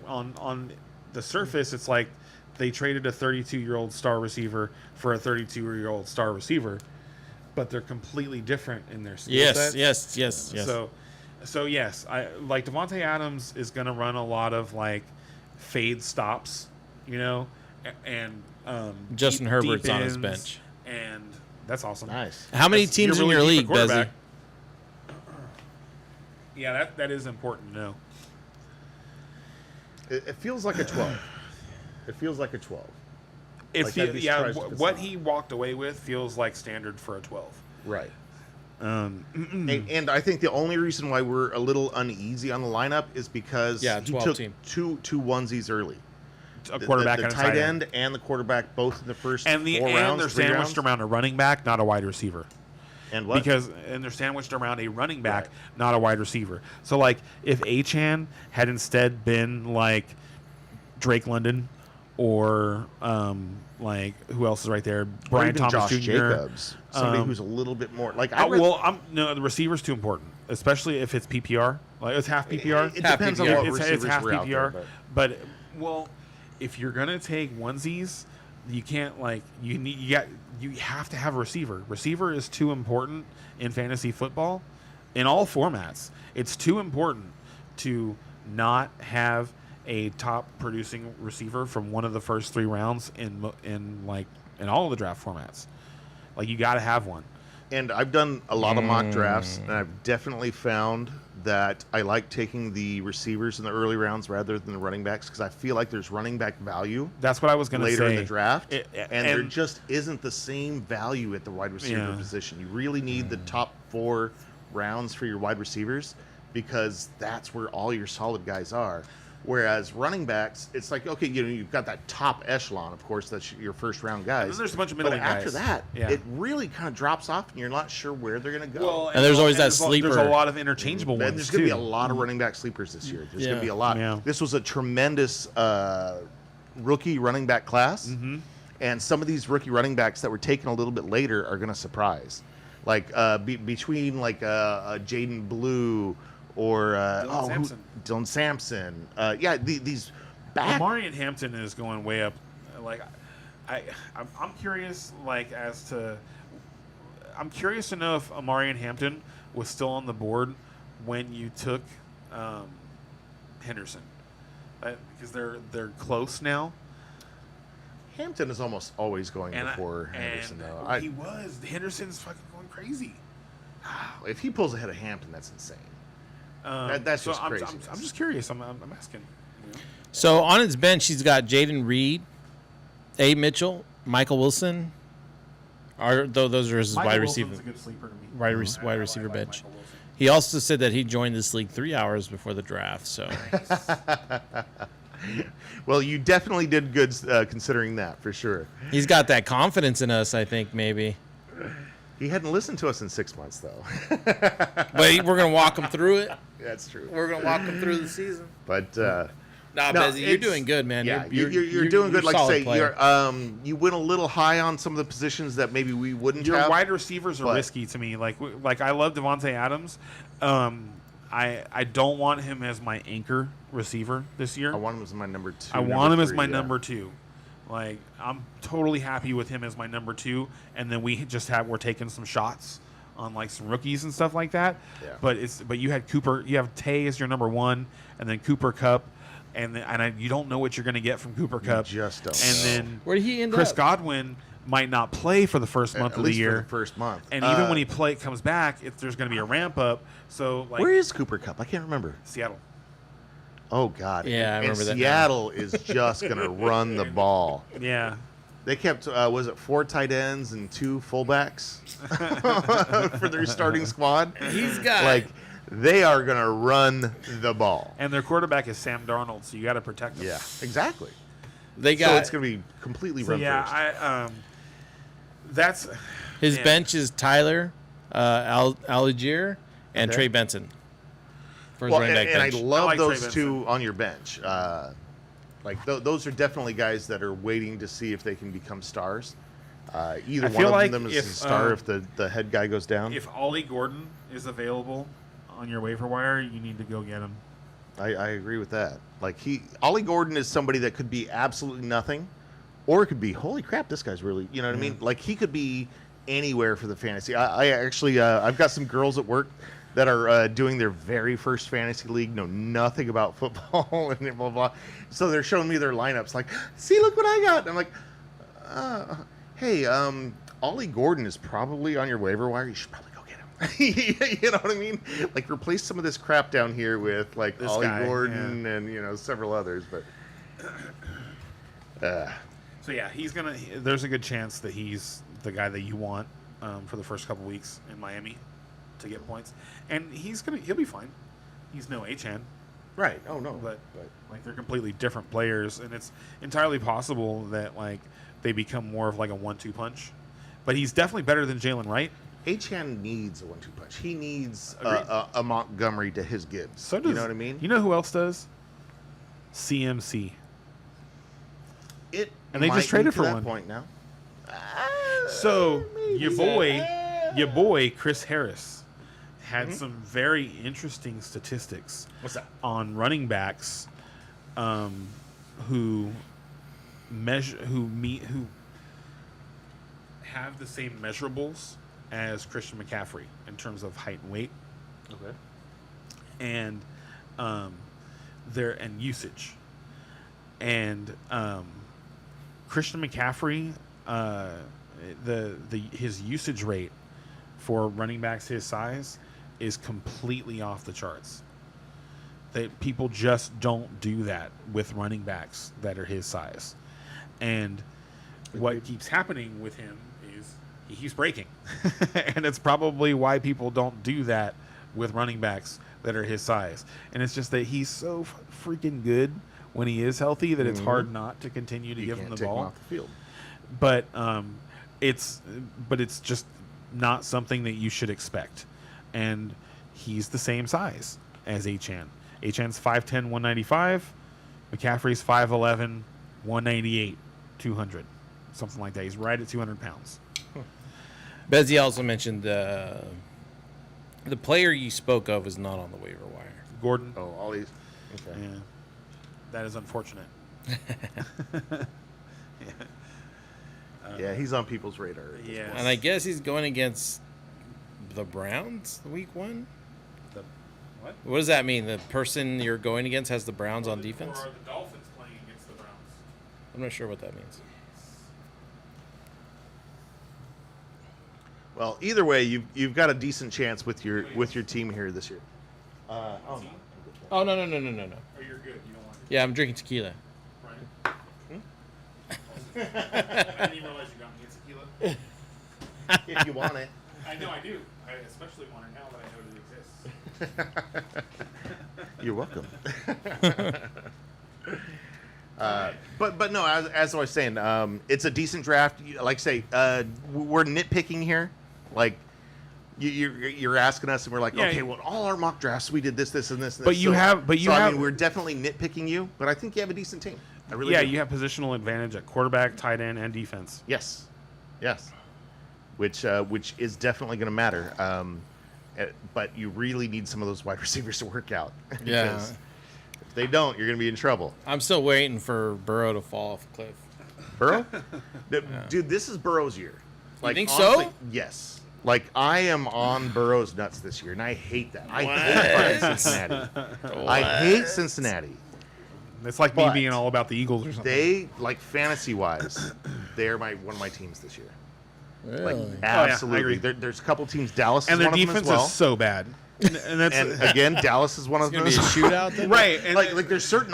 on the surface, it's like they traded a 32-year-old star receiver for a 32-year-old star receiver, but they're completely different in their skill sets. Yes. So yes, I like Devontae Adams is going to run a lot of like fade stops, and Justin Herbert's deep on his ends, bench. and that's awesome. Nice. How many You're teams in really your deep at league, quarterback. Bezzy? Yeah, that is important to know. It feels like a 12. It feels like a 12. It Like, I'd be surprised if it's what not. he walked away with feels like standard for a 12. Right. Hmm. And I think the only reason why we're a little uneasy on the lineup is because Yeah, he 12 took team. two onesies early. A quarterback the and a tight end and the quarterback both in the first and 4 rounds. they're 3 sandwiched rounds. around a running back, not a wide receiver. And what? And they're sandwiched around a running back, Right. not a wide receiver. So like if Achane had instead been like Drake London or like who else is right there? Or Brian even Thomas Josh Jr. Jacobs, somebody who's a little bit more like. I read- No, the receiver's too important, especially if it's PPR. Like it's half PPR. It Half depends on PPR. what it's receivers half were out there, PPR. But if you're gonna take onesies, you can't you have to have a receiver. Receiver is too important in fantasy football, in all formats. It's too important to not have a top producing receiver from one of the first 3 rounds in all of the draft formats. Like you got to have one. And I've done a lot of mock drafts, and I've definitely found that I like taking the receivers in the early rounds rather than the running backs because I feel like there's running back value That's what I was going to say later in the draft, and there just isn't the same value at the wide receiver Yeah. position. You really need the top 4 rounds for your wide receivers because that's where all your solid guys are. Whereas running backs, it's like, okay, you've got that top echelon, of course, that's your first round guys. And then there's a bunch of but middling after guys. that, Yeah. it really kind of drops off, and you're not sure where they're going to go. Well, And there's always that there's sleeper. a lot of interchangeable And ones there's going to be a too. lot of running back sleepers this year. There's going Yeah. to be a lot. Yeah. This was a tremendous rookie running back class, and some of these rookie running backs that were taken a little bit later are going to surprise. Like between like Jaden Blue or Dylan Sampson. Dylan Sampson. These back. Amari Hampton is going way up. Like, I'm curious, like, I'm curious to know if Amari Hampton was still on the board when you took Henderson, because they're close now. Hampton is almost always going before Henderson, though. He was. Henderson's fucking going crazy. If he pulls ahead of Hampton, that's insane. That's just crazy. I'm just curious. I'm asking. You know? So on his bench, he's got Jaden Reed, A. Mitchell, Michael Wilson. Those are his Michael wide Wilson's receiver, a good sleeper to me. wide receiver I like bench. Michael Wilson. He also said that he joined this league 3 hours before the draft. So Well, you definitely did good considering that, for sure. he's got that confidence in us, I think, maybe. He hadn't listened to us in 6 months, though. But we're going to walk him through it. That's true. We're going to walk him through the season. But Nah, no, Bezzy, you're doing good, man. yeah, you're doing good. Like I solid say, player. you went a little high on some of the positions that maybe we wouldn't Your have. wide receivers are risky to me. Like I love Devontae Adams. I don't want him as my anchor receiver this year. I want him as my number 2. I want him as 3, my yeah. number 2. Like, I'm totally happy with him as my number 2, and then we're taking some shots on like some rookies and stuff like that. Yeah. But you have Cooper, you have Tay as your number 1, and then Cooper Kupp, you don't know what you're going to get from Cooper Kupp. Just don't And know. then Where did he end Chris up? Godwin might not play for the first month At of the least for year. the first month. And even when he comes back, there's going to be a ramp up. So like where is Cooper Kupp? I can't remember. Seattle. Oh God. Yeah, I remember that now. Seattle is just going to run the ball. Yeah. They kept, was it 4 tight ends and 2 fullbacks for their starting squad? He's got Like, they are going to run the ball. And their quarterback is Sam Darnold, so you got to protect him. Yeah, exactly. They So got it's going to be completely So run yeah, first. that's his man. bench is Tyler, Algier, and Okay. Trey Benson. For his Well, running back and I bench. love I like those Trey 2 on your bench. Those are definitely guys that are waiting to see if they can become stars. Either I one feel of like them is if, a star if the head guy goes down. If Ollie Gordon is available on your waiver wire, you need to go get him. I agree with that. Like Ollie Gordon is somebody that could be absolutely nothing, or it could be holy crap, this guy's really, you know what I mean? Like he could be anywhere for the fantasy. I actually I've got some girls at work that are doing their very first fantasy league, know nothing about football and blah blah. So they're showing me their lineups, like, see, look what I got. And I'm like, hey, Ollie Gordon is probably on your waiver wire. You should probably go get him. You know what I mean? Like replace some of this crap down here with like This Ollie guy, Gordon and several others. But So yeah, there's a good chance that he's the guy that you want for the first couple weeks in Miami to get points, and he'll be fine. He's no Achan, right. Oh no. but like they're completely different players, and it's entirely possible that like they become more of like a 1-2 punch. But he's definitely better than Jalen Wright. Achan needs a 1-2 punch. He needs Agreed. a Montgomery to his Gibbs. So does, you know what I mean? You know who else does? CMC. It And they might just be traded to for that one. point now. So maybe. your boy Chris Harris had some very interesting statistics. What's that? On running backs, who have the same measurables as Christian McCaffrey in terms of height and weight, Okay. and their usage. And Christian McCaffrey, his usage rate for running backs his size is completely off the charts. That people just don't do that with running backs that are his size. And what keeps happening with him is he keeps breaking. And it's probably why people don't do that with running backs that are his size. And it's just that he's so freaking good when he is healthy that it's hard not to continue to give him the take ball. him off the field. But it's just not something that you should expect. And he's the same size as Achan. Achan's 5'10", 195. McCaffrey's 5'11", 198, 200. Something like that. He's right at 200 pounds. Bezzy also mentioned the player you spoke of is not on the waiver wire. Gordon. Oh, all these. Okay. Yeah. That is unfortunate. Yeah, he's on people's radar. Yeah. And I guess he's going against the Browns week 1. What? What does that mean? The person you're going against has the Browns on defense? Or are the Dolphins playing against the Browns? I'm not sure what that means. Well, either way, you've got a decent chance with your team here this year. Oh no. Oh, no. Oh, you're good. You don't want it. Yeah, I'm drinking tequila. Right? I didn't even realize you got me a tequila. If you want it. I know I do. I especially want it now that I know it exists. You're welcome. But no, as I was saying, it's a decent draft. Like I say, we're nitpicking here. Like you're asking us, and we're like, Yeah, okay, well, all our mock drafts, we did this, and this. And But this. you have- I mean, we're definitely nitpicking you, but I think you have a decent team. I really do. You have positional advantage at quarterback, tight end, and defense. Yes. Which is definitely going to matter. But you really need some of those wide receivers to work out. Yeah. Because if they don't, you're going to be in trouble. I'm still waiting for Burrow to fall off a cliff. Burrow? Dude, this is Burrow's year. You think so? Yes. Like, I am on Burrow's nuts this year, and I hate that. I hate fucking Cincinnati. I hate Cincinnati. It's like But me being all about the Eagles or something. They, like, fantasy-wise, they're one of my teams this year. Like, Really? I absolutely. agree. There's a couple teams. Dallas and is their one of them defense as well. is so bad. And that's And again, Dallas is one of It's them. going to be a shootout then? right. And like there's certain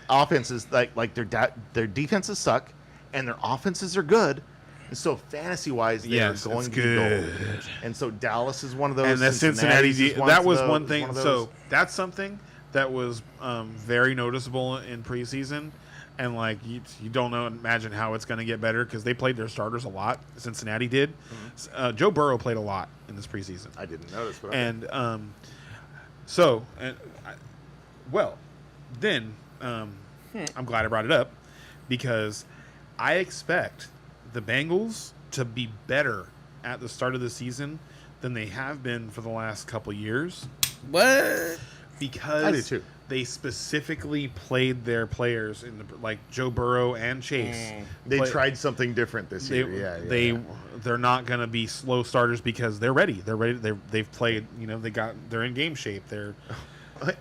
offenses like their defenses suck and their offenses are good, and so fantasy wise they're Yes, going it's to be good. gold. And so Dallas is one of those. and that Cincinnati's Cincinnati, is that of was those- one thing. one of those. So that's something that was very noticeable in preseason, and like you don't know, imagine how it's going to get better because they played their starters a lot. Cincinnati did. Joe Burrow played a lot in this preseason, I didn't notice, but and then I'm glad I brought it up because I expect the Bengals to be better at the start of the season than they have been for the last couple years What? because I do too. they specifically played their players in the like Joe Burrow and Chase. they play- tried something different this They, year. they're not going to be slow starters because they're ready. They're ready. They've played. They're in game shape. They're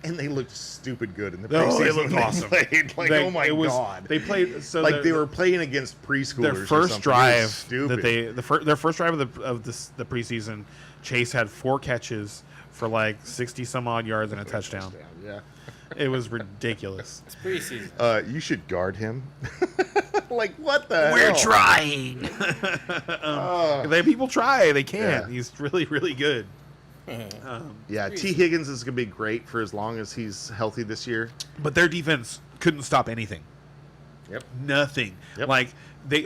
and they looked stupid good in the Oh, preseason. they looked when awesome. Played. Like, They- oh my it was- god! They played so like they were playing against preschoolers. their or first something. It was drive stupid. that their first drive of the preseason, Chase had 4 catches for like 60 some odd yards and a touchdown. Yeah. It was ridiculous. It's preseason. You should guard him. Like what the hell? We're trying. People try. They can't. Yeah. He's really, really good. Yeah, T. Higgins is going to be great for as long as he's healthy this year. But their defense couldn't stop anything. Yep. Nothing. Yep. Like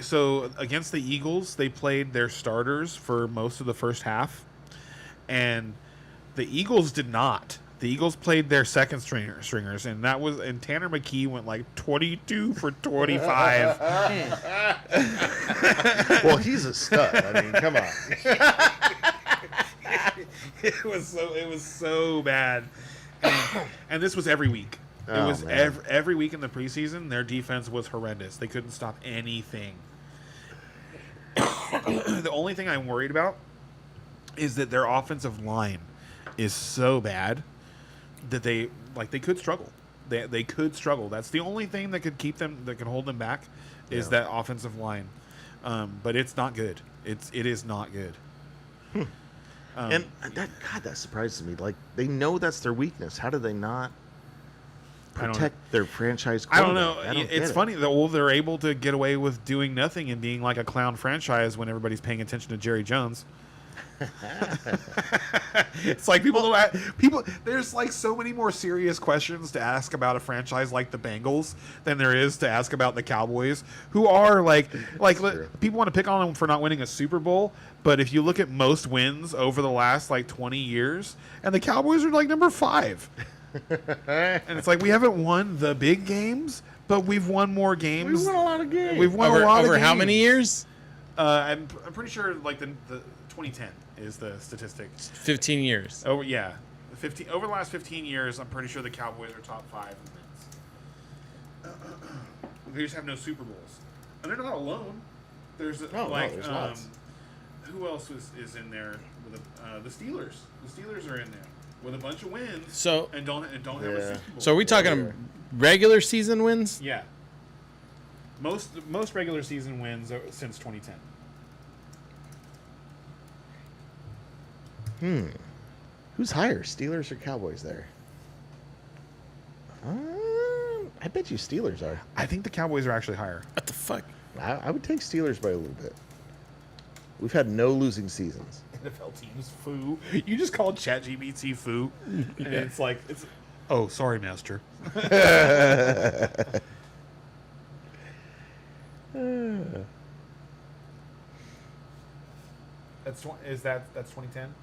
so against the Eagles, they played their starters for most of the first half, and the Eagles did not. The Eagles played their second stringers, and Tanner McKee went like 22 for 25. Well, he's a stud. I mean, come on. It was so bad, and this was every week. It Oh, was man. every week in the preseason. Their defense was horrendous. They couldn't stop anything. The only thing I'm worried about is that their offensive line is so bad that they could struggle. They could struggle. That's the only thing that could hold them back is Yeah. that offensive line. But it's not good. It is not good. And that surprises me. Like they know that's their weakness. How do they not protect their franchise I don't quarterback? know. I don't It's get funny that they're able to get away with doing nothing and being like a clown franchise when everybody's paying attention to Jerry Jones. It's like people. There's like so many more serious questions to ask about a franchise like the Bengals than there is to ask about the Cowboys, who are true. people want to pick on them for not winning a Super Bowl, but if you look at most wins over the last like 20 years, and the Cowboys are like number 5, and it's like we haven't won the big games, but we've won more games. We won a lot of games. We've won a lot of Over games. how many years? I'm pretty sure like the 2010 is the statistic. 15 years. Over over the last 15 years, I'm pretty sure the Cowboys are top 5 in wins. They just have no Super Bowls, and they're not alone. There's there's lots. Who else is in there? With the Steelers. The Steelers are in there with a bunch of wins. So and don't have a Super Bowl. So are we talking regular season wins? Yeah. Most regular season wins since 2010. Who's higher, Steelers or Cowboys there? I bet you Steelers are. I think the Cowboys are actually higher. What the fuck? I would take Steelers by a little bit. We've had no losing seasons. NFL teams foo. You just called ChatGPT foo, and it's like Oh, sorry, master. That's 2010.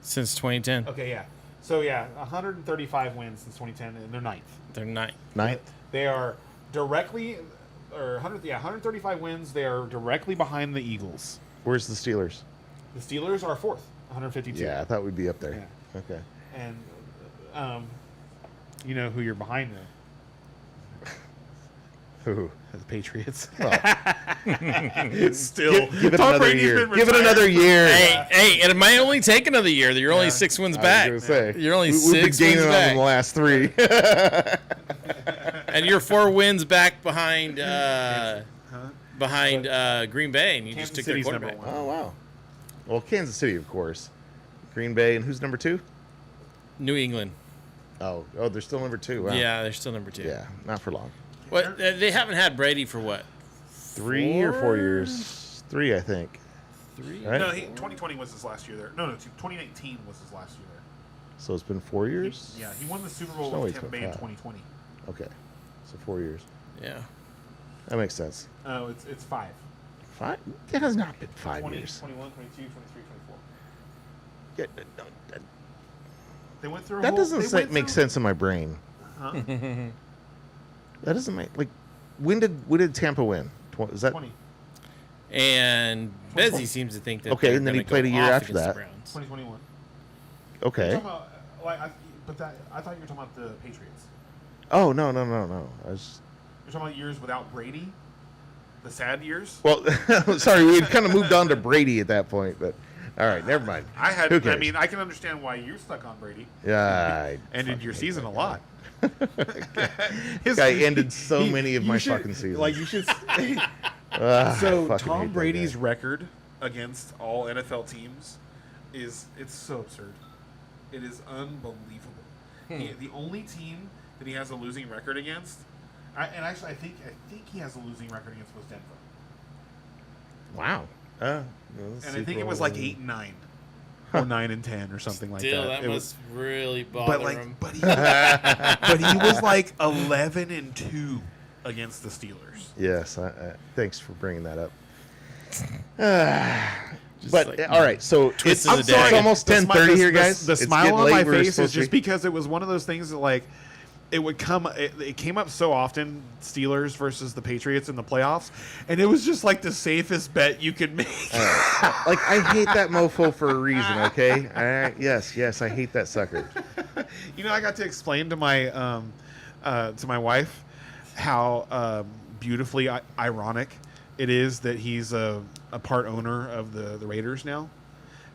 Since 2010. Okay, yeah. So 135 wins since 2010, and they're ninth. They're ninth. They are directly, 135 wins. They are directly behind the Eagles. Where's the Steelers? The Steelers are fourth, 152. Yeah, I thought we'd be up there. Yeah. Okay. And, you know who you're behind them? Who? The Patriots. It's Still, give it Tom another Brady's year. been Give it retired. another year. Hey, and it might only take another year. You're only 6 wins back. I was gonna say, You're only we've 6 been wins gaining on back. them the last 3. And you're 4 wins back behind Green Bay, and you Kansas just took City's their number quarterback. one. Oh wow. Well, Kansas City, of course. Green Bay, and who's number 2? New England. Oh, they're still number 2. Wow. Yeah, they're still number 2. Yeah, not for long. What? They haven't had Brady for what? 3 or 4 years. 3, I think. 3? Right? No, 2020 was his last year there. No, 2019 was his last year there. So it's been 4 years. Yeah, he won the Super Bowl No, with it's Tampa been Bay in 5. 2020. Okay, so 4 years. Yeah. That makes sense. Oh, it's 5. 5? It has not been 5 20, years. 21, 22, 23, 24. Yeah, no, They went through. that doesn't make sense in my brain. Huh? That doesn't make when did Tampa win? Is that 20. And Bezzy seems to think that. Okay, they're and then he gonna played go a year off after against the that. Browns. 2021. okay? You're talking about, I thought you were talking about the Patriots. Oh no! I was You're talking about years without Brady, the sad years. well. Sorry, we had kind of moved on to Brady at that point, but all right, never mind. Who cares? I mean, I can understand why you're stuck on Brady. Yeah, I Ended your season a lot. This guy ended so many of my fucking seasons. Like you should. I So fucking hate Tom that Brady's guy. record against all NFL teams it's so absurd. It is unbelievable. The only team that he has a losing record against, I think he has a losing record against was Denver. Wow. And I think it was like 8-9, or 9-10, or something like Still, that. that It must really bother him. but he was like 11-2 against the Steelers. Yes. Thanks for bringing that up. Just But like all right, so it's, of the day. it's almost 10:30 here, guys. The It's smile getting on late. my We're face is supposed to just be- because it was one of those things that like it would come. It came up so often, Steelers versus the Patriots in the playoffs, and it was just like the safest bet you could make. like I hate that mofo for a reason. Okay. All right. Yes, I hate that sucker. You know, I got to explain to my wife how beautifully ironic it is that he's a part owner of the Raiders now,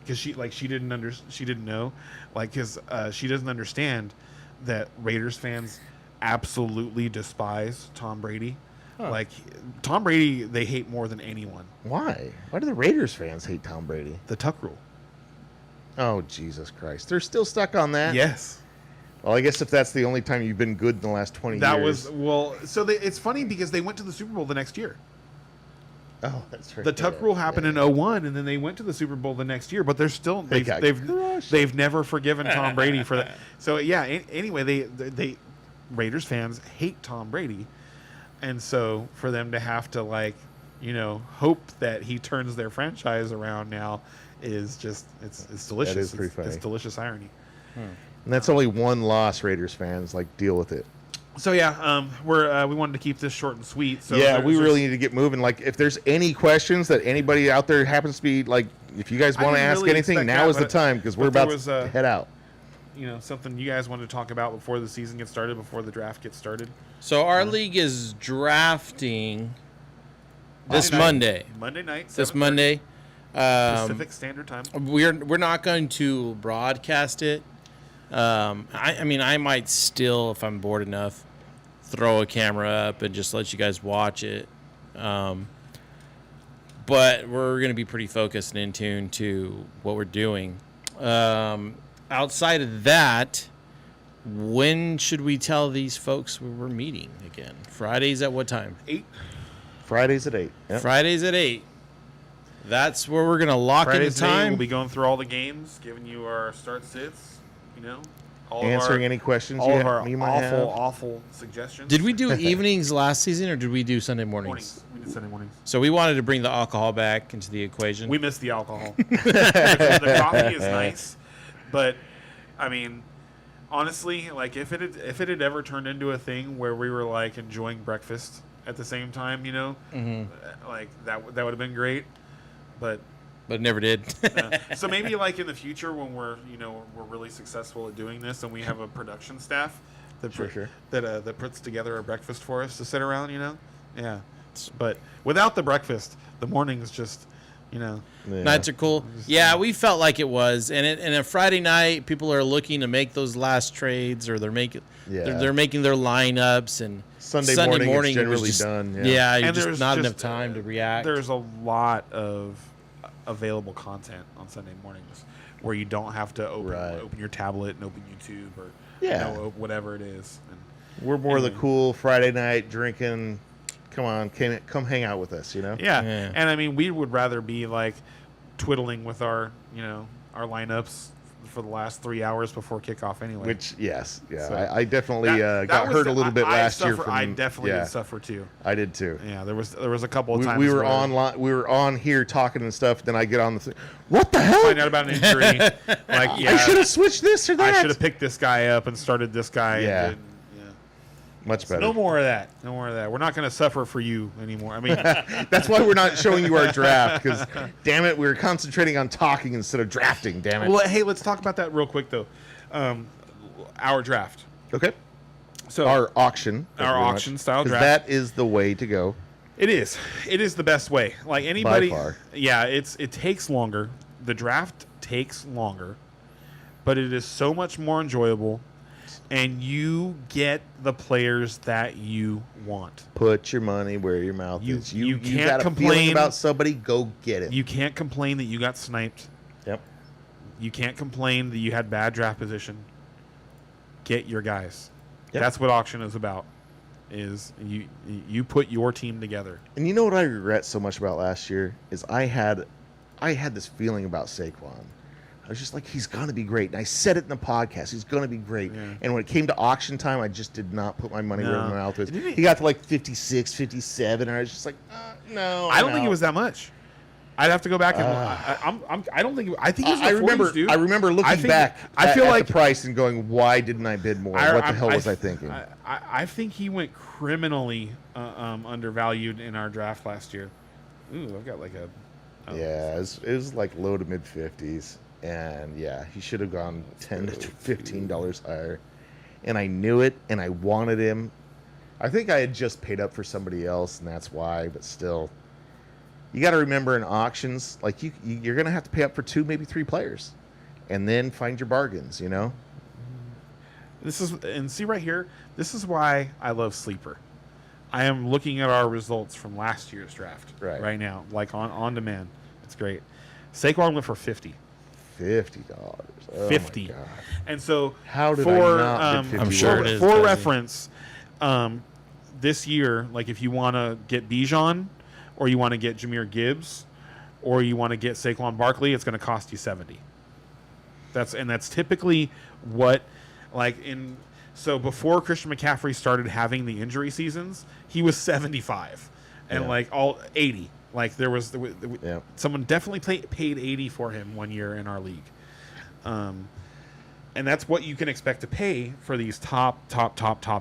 because she didn't know, like, because she doesn't understand that Raiders fans absolutely despise Tom Brady. Like Tom Brady, they hate more than anyone. Why? Why do the Raiders fans hate Tom Brady? The Tuck rule. Oh Jesus Christ! They're still stuck on that. Yes. Well, I guess if that's the only time you've been good in the last 20 That years. was well. So it's funny because they went to the Super Bowl the next year. Oh, that's right. The Tuck rule happened in 2001, and then they went to the Super Bowl the next year. But they're still They got crushed. they've never forgiven Tom Brady for that. So yeah. Anyway, they Raiders fans hate Tom Brady, and so for them to have to hope that he turns their franchise around now is just it's delicious. That is pretty funny. It's delicious irony. And that's only one loss, Raiders fans. Like, deal with it. So yeah, we wanted to keep this short and sweet. So yeah, there's we just- really need to get moving. Like, if there's any questions that anybody out there happens to be like, if you guys I want to didn't ask really anything, expect now that, is the but- time because we're but there about was, to head out. something you guys wanted to talk about before the season gets started, before the draft gets started? So our league is drafting this Monday. Monday night. This 7:30 Monday. Pacific Standard Time. We're not going to broadcast it. I mean, I might still, if I'm bored enough, throw a camera up and just let you guys watch it. But we're going to be pretty focused and in tune to what we're doing. Outside of that, when should we tell these folks we're meeting again? Fridays at what time? 8. Fridays at 8. Yep. Fridays at 8. That's where we're going to lock in the Fridays at 8, time. we'll be going through all the games, giving you our start sits, all Answering any questions all of our you might have. awful suggestions. Did we do evenings last season, or did we do Sunday mornings? We did Sunday mornings. So we wanted to bring the alcohol back into the equation. We missed the alcohol. The coffee is nice, but I mean, honestly, like if it had ever turned into a thing where we were like enjoying breakfast at the same time, like that would have been great, but it never did. so maybe like in the future when we're really successful at doing this and we have a production staff that Sure. that puts together a breakfast for us to sit around, yeah. But without the breakfast, the morning's just, Yeah. Nights are cool. Yeah, we felt like it was, and a Friday night, people are looking to make those last trades, or they're making their lineups, and Sunday morning it's generally was just, done. Yeah, And just there's not just, enough time to react. There's a lot of available content on Sunday mornings where you don't have to open your tablet and open YouTube or whatever it is. And We're more the cool Friday night drinking. Come on, come hang out with us, Yeah. And I mean, we would rather be like twiddling with our lineups for the last 3 hours before kickoff anyway. Which, yes. So I definitely got hurt a little bit last year. I definitely did suffer too. I did too. Yeah, there was a couple of times we were online. We were on here talking and stuff. Then I get on the thing. What the hell? Find out about an injury. I should have switched this or that. I should have picked this guy up and started this guy. Yeah. And Much better. No more of that. We're not going to suffer for you anymore. I mean, that's why we're not showing you our draft, because damn it, we're concentrating on talking instead of drafting. Damn it. Well, hey, let's talk about that real quick though. Our draft. Okay. So our auction. Style draft. That is the way to go. It is. It is the best way. Like anybody. By far. Yeah. It takes longer. The draft takes longer, but it is so much more enjoyable. And you get the players that you want. Put your money where your mouth is. You can't got a complain feeling about somebody, go get it. You can't complain that you got sniped. Yep. You can't complain that you had bad draft position. Get your guys. Yep. That's what auction is about. Is you put your team together. And you know what I regret so much about last year is I had this feeling about Saquon. I was just like, he's going to be great. And I said it in the podcast. He's going to be great. Yeah. And when it came to auction time, I just did not put my money where my mouth was. Didn't He got to like 56, 57, and I was just like, no. I don't think it was that much. I'd have to go back and I don't think I think it was the I remember 40s, dude. I rember looking back I feel at like the price and going, why didn't I bid more? What the hell was I thinking? I think he went criminally undervalued in our draft last year. Ooh, I've got like a yeah, it was like low to mid 50s. And yeah, he should have gone $10 to $15 higher. And I knew it, and I wanted him. I think I had just paid up for somebody else, and that's why. But still, you got to remember in auctions, like you're going to have to pay up for 2, maybe 3 players, and then find your bargains. See right here. This is why I love Sleeper. I am looking at our results from last year's draft right now, like on demand. It's great. Saquon went for $50. $50. Oh $50. My God. And so how did for, I not bid $50? I'm sure it is. For reference, this year, like if you want to get Bijan, or you want to get Jahmyr Gibbs, or you want to get Saquon Barkley, it's going to cost you $70. That's typically what so before Christian McCaffrey started having the injury seasons, he was 75 and like all 80. Like there was someone definitely paid 80 for him one year in our league, and that's what you can expect to pay for these top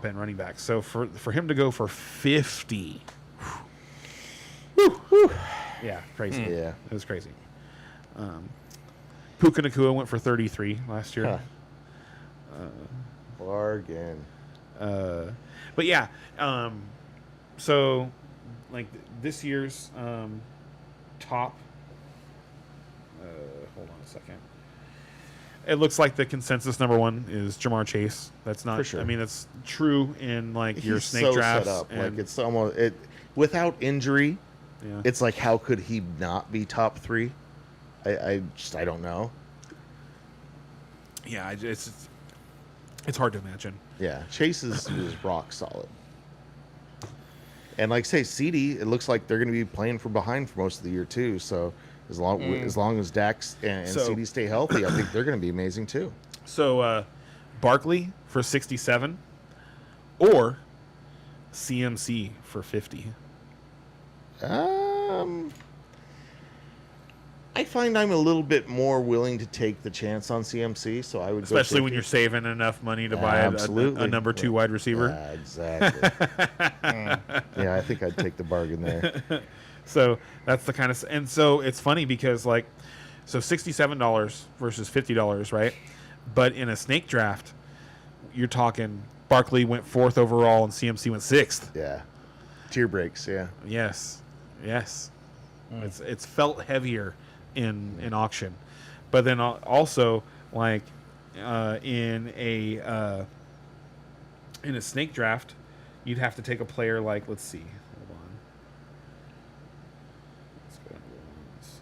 end running backs. So for him to go for 50, yeah, crazy. Yeah, it was crazy. Puka Nacua went for 33 last year. Bargain. But yeah, so like this year's top. Hold on a second. It looks like the consensus number one is Jamar Chase. That's not. For sure. I mean, that's true in like your He's snake so drafts. set up. And, Like it's almost it without injury. yeah. It's like how could he not be top 3? I don't know. Yeah, it's hard to imagine. Yeah, Chase is rock solid. And like say CD, it looks like they're going to be playing from behind for most of the year too. So as long as Dax and So- CD stay healthy, I think they're going to be amazing too. So Barkley for 67, or CMC for 50. I find I'm a little bit more willing to take the chance on CMC, so I would Especially go when 50. you're saving enough money to buy Absolutely. a number 2 wide receiver. Yeah, exactly. Yeah, I think I'd take the bargain there. So that's the kind of, and so it's funny because like, so $67 versus $50, right? But in a snake draft, you're talking Barkley went 4th overall and CMC went 6th. Yeah, tier breaks. Yeah, Yes. It's felt heavier in auction, but then also like in a snake draft, you'd have to take a player like, let's see, hold on, let's go into ones.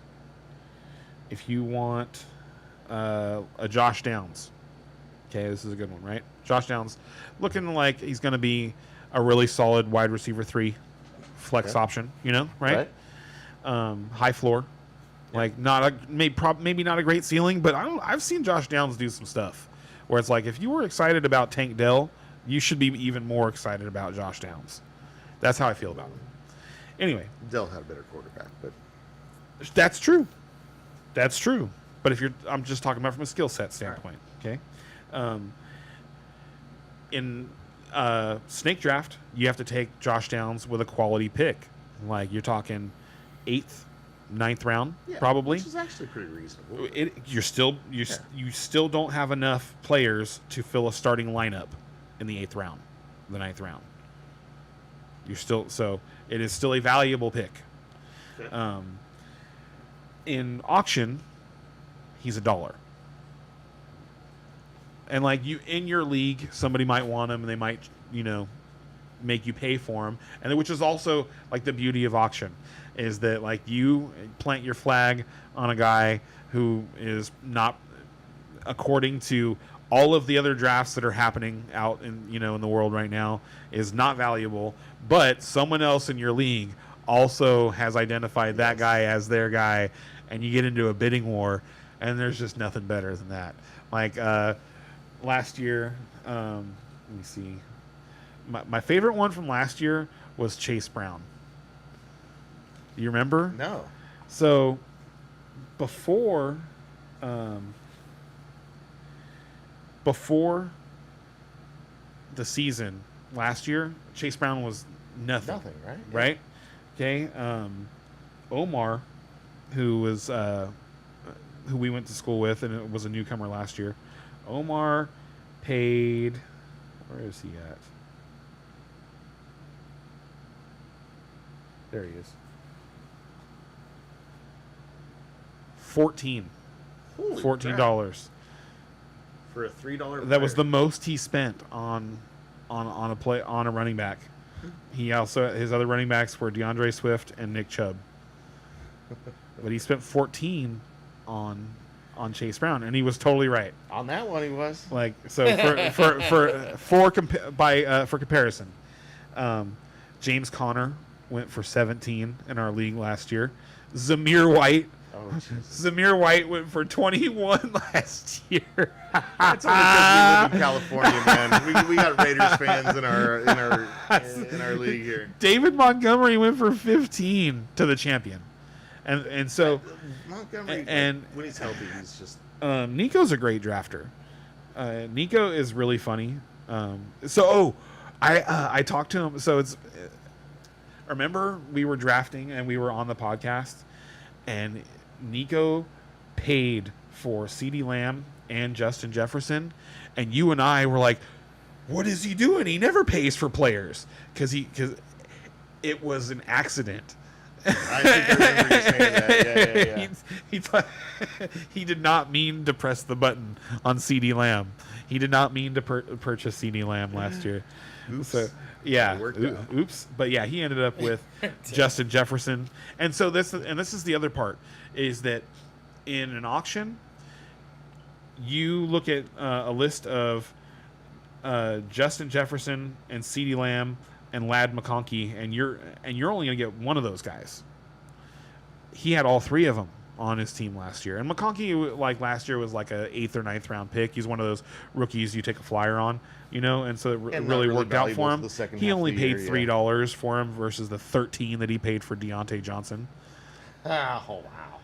If you want a Josh Downs, okay, this is a good one, right? Josh Downs, looking like he's going to be a really solid wide receiver 3 flex option, you know, right? High floor, like not a maybe not a great ceiling, but I've seen Josh Downs do some stuff where it's like if you were excited about Tank Dell, you should be even more excited about Josh Downs. That's how I feel about him. Anyway, Dell had a better quarterback, but that's true. That's true. But if I'm just talking about from a skill set standpoint, okay? In snake draft, you have to take Josh Downs with a quality pick. Like you're talking 8th, 9th round, probably. which is actually pretty reasonable. You still don't have enough players to fill a starting lineup in the 8th round, the 9th round. So it is still a valuable pick. Okay. In auction, he's $1. And like you in your league, somebody might want him, and they might, make you pay for him. And which is also like the beauty of auction, is that like you plant your flag on a guy who is not, according to all of the other drafts that are happening out in in the world right now, is not valuable, but someone else in your league also has identified that guy as their guy, and you get into a bidding war, and there's just nothing better than that. Like last year, let me see. My favorite one from last year was Chase Brown. Do you remember? No. So before the season last year, Chase Brown was nothing. Nothing, right? Right? Okay. Omar, who was who we went to school with, and it was a newcomer last year. Omar paid. Where is he at? There he is. 14. Holy $14. crap. For a $3 That was the most he spent on a running back. He also, his other running backs were DeAndre Swift and Nick Chubb. But he spent 14 on Chase Brown, and he was totally right. On that one, he was. Like, so for comparison, James Conner went for 17 in our league last year. Zamir White went for 21 last year. That's only because we live in California, man. We got Raiders fans in our league here. David Montgomery went for 15 to the champion, and so Montgomery, and when he's healthy, he's just. Nico's a great drafter. Nico is really funny. I talked to him. So it's. Remember, we were drafting and we were on the podcast, and Nico paid for CeeDee Lamb and Justin Jefferson, and you and I were like, "What is he doing? He never pays for players because it was an accident." I think I remember you saying that. Yeah. He he did not mean to press the button on CD Lamb. He did not mean to purchase CD Lamb last year. Oops. So yeah, It worked out. oops. But yeah, he ended up with Justin Jefferson, and so this is the other part is that in an auction, you look at a list of Justin Jefferson and CD Lamb and Ladd McConkey, and you're only going to get one of those guys. He had all three of them on his team last year, and McConkey, like last year, was like a 8th or 9th round pick. He's one of those rookies you take a flyer on, and so it really worked out for him. He only paid $3 for him versus the $13 that he paid for Deontay Johnson. Oh wow!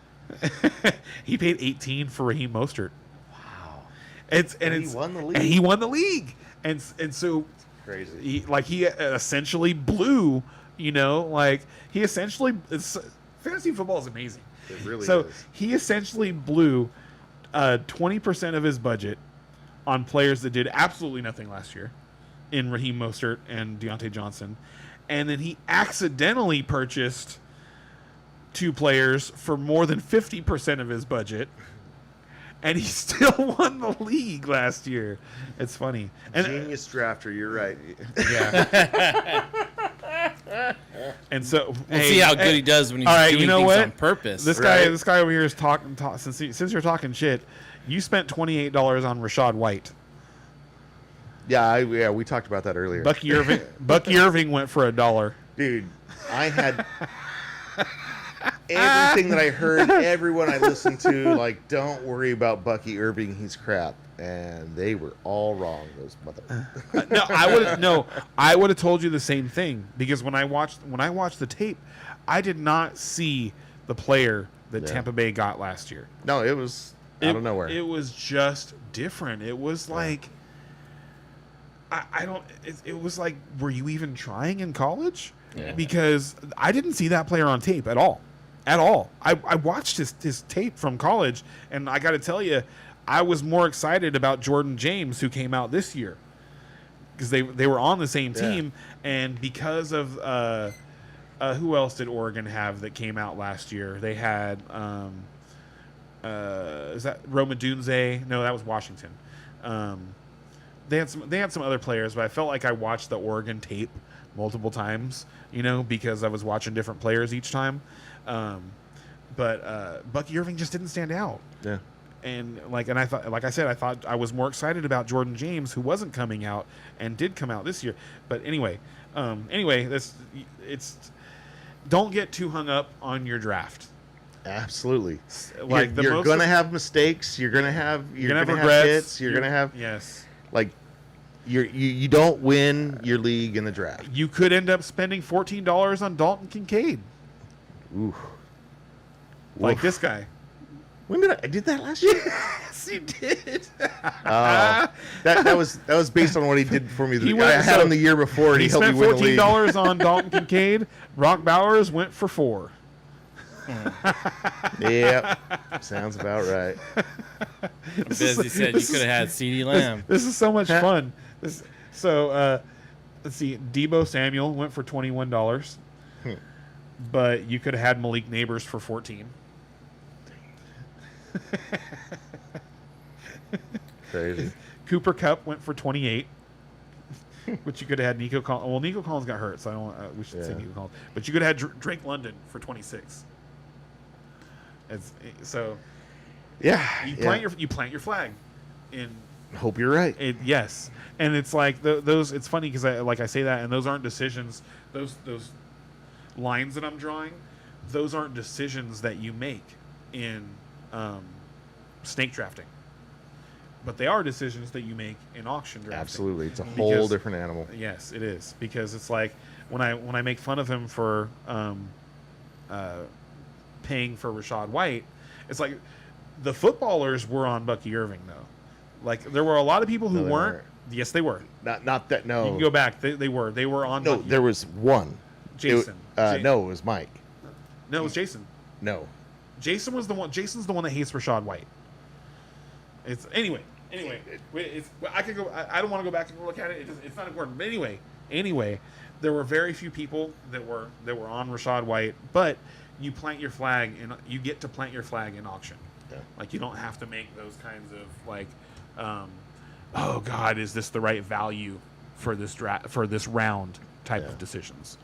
He paid $18 for Raheem Mostert. Wow! He won the league. And he won the league, and so. Crazy. He essentially blew, fantasy football is amazing. It really so is. he essentially blew 20% of his budget on players that did absolutely nothing last year in Raheem Mostert and Deontay Johnson. And then he accidentally purchased 2 players for more than 50% of his budget. And he still won the league last year. It's funny. And, Genius drafter, you're right. yeah. And so We'll see how good he does when he's all right, doing you know things what? on purpose. This guy over here is talking. Since you're talking shit, you spent $28 on Rashad White. Yeah, we talked about that earlier. Bucky Irving went for $1. Dude, I had everything that I heard, everyone I listened to, like, don't worry about Bucky Irving, he's crap. And they were all wrong, those mother. I would have told you the same thing, because when I watched the tape, I did not see the player that Tampa Bay got last year. No, it was out of nowhere. It was just different. It was like I don't. It was like, were you even trying in college? Yeah. Because I didn't see that player on tape at all. I watched his tape from college, and I got to tell you, I was more excited about Jordan James, who came out this year, because they were on the same team, and because of who else did Oregon have that came out last year? They had is that Roma Dunze? No, that was Washington. They had some other players, but I felt like I watched the Oregon tape multiple times, because I was watching different players each time. But Bucky Irving just didn't stand out. Yeah. And I thought I was more excited about Jordan James, who wasn't coming out and did come out this year. But anyway, don't get too hung up on your draft. Absolutely. Like you're gonna have mistakes. You're gonna have regrets. hits. You're gonna have yes. Like you don't win your league in the draft. You could end up spending $14 on Dalton Kincaid. Ooh. Like this guy. When did I did that last year? Yes, you did. That was based on what he did for me. I had so him the year before, and he helped me spent win the league. $14 on Dalton Kincaid. Brock Bowers went for $4. Yep, sounds about right. Busy said you could have had CD Lamb. This is so much fun. Let's see. Debo Samuel went for $21, but you could have had Malik Neighbors for $14. Crazy. Cooper Kupp went for $28, but you could have had Nico Collins. Well, Nico Collins got hurt, so I don't. We should say Nico Collins, but you could have had Drake London for $26. You plant your flag, and hope you're right. Yes, and it's like those. It's funny because I say that, and those aren't decisions. Those lines that I'm drawing, those aren't decisions that you make in snake drafting, but they are decisions that you make in auction drafting. Absolutely, it's a whole different animal. Yes, it is, because it's like when I make fun of him for paying for Rashad White, it's like the footballers were on Bucky Irving though. Like there were a lot of people who weren't. Yes, they were. Not that. No, you can go back. They were on. No, Bucky there was one. Jason. No, it was Mike. No, it was Jason. No. Jason was the one. Jason's the one that hates Rashad White. It's anyway. I could go. I don't want to go back and look at it. It's not important. But anyway, there were very few people that were on Rachaad White, but you plant your flag and you get to plant your flag in auction. Yeah. Like you don't have to make those kinds of like, oh God, is this the right value for this round type of decisions?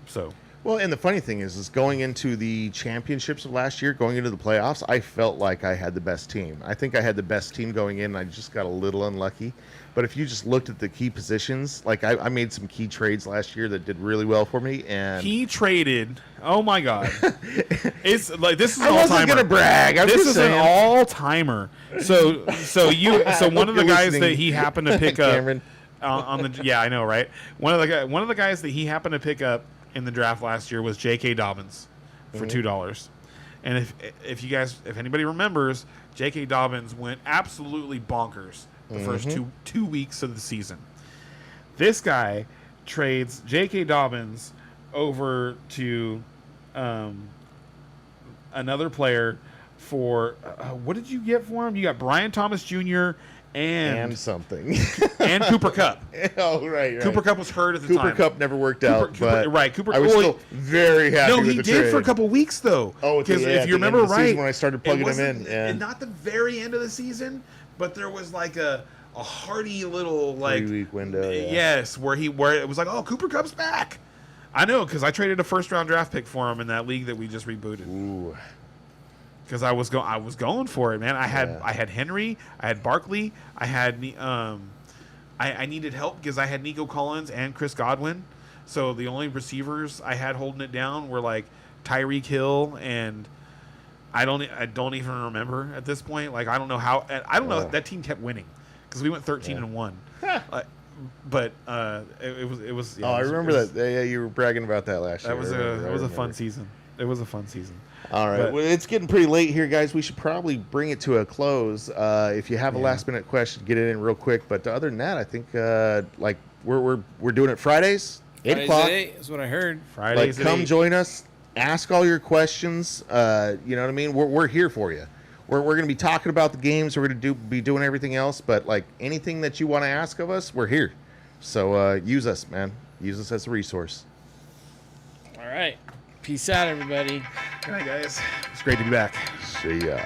So. Well, and the funny thing is going into the championships of last year, going into the playoffs, I felt like I had the best team. I think I had the best team going in, and I just got a little unlucky. But if you just looked at the key positions, like I made some key trades last year that did really well for me. And he traded. Oh my God! It's like this is an I wasn't all-timer. gonna brag. This is an all-timer. So one of the guys that he happened to pick up Cameron. on the yeah, I know, right? One of the guys that he happened to pick up in the draft last year was J.K. Dobbins for $2. And if anybody remembers, J.K. Dobbins went absolutely bonkers the first two weeks of the season. This guy trades J.K. Dobbins over to another player for what did you get for him? You got Brian Thomas Jr. and something. and Cooper Kupp. Oh, right. Cooper Kupp was hurt at the Cooper time. Kupp never worked out, but Cooper. I was still very happy No, with he the did trade. for a couple weeks though. Oh, because at if the you end remember of the season right, when I started plugging him in, and not the very end of the season, but there was like a hearty little like 3-week window. Yeah. Yes, where it was like, oh, Cooper Kupp's back. I know because I traded a first-round draft pick for him in that league that we just rebooted. Ooh. Because I was going for it, man. I had Henry, I had Barkley, I had I needed help because I had Nico Collins and Chris Godwin. So the only receivers I had holding it down were like Tyreek Hill and I don't even remember at this point. Like I don't know how that team kept winning because we went 13-1. But it was. Yeah, I remember that. Yeah, you were bragging about that last year. That was a fun season. It was a fun season. All right. Well, it's getting pretty late here, guys. We should probably bring it to a close. If you have a last-minute question, get it in real quick. But other than that, I think like we're doing it Fridays, 8 o'clock. Is what I heard. Fridays. Like, come join us. Ask all your questions. You know what I mean? We're here for you. We're going to be talking about the games. We're going to be doing everything else. But like anything that you want to ask of us, we're here. So use us, man. Use us as a resource. All right. Peace out, everybody. Good night, guys. It's great to be back. See ya.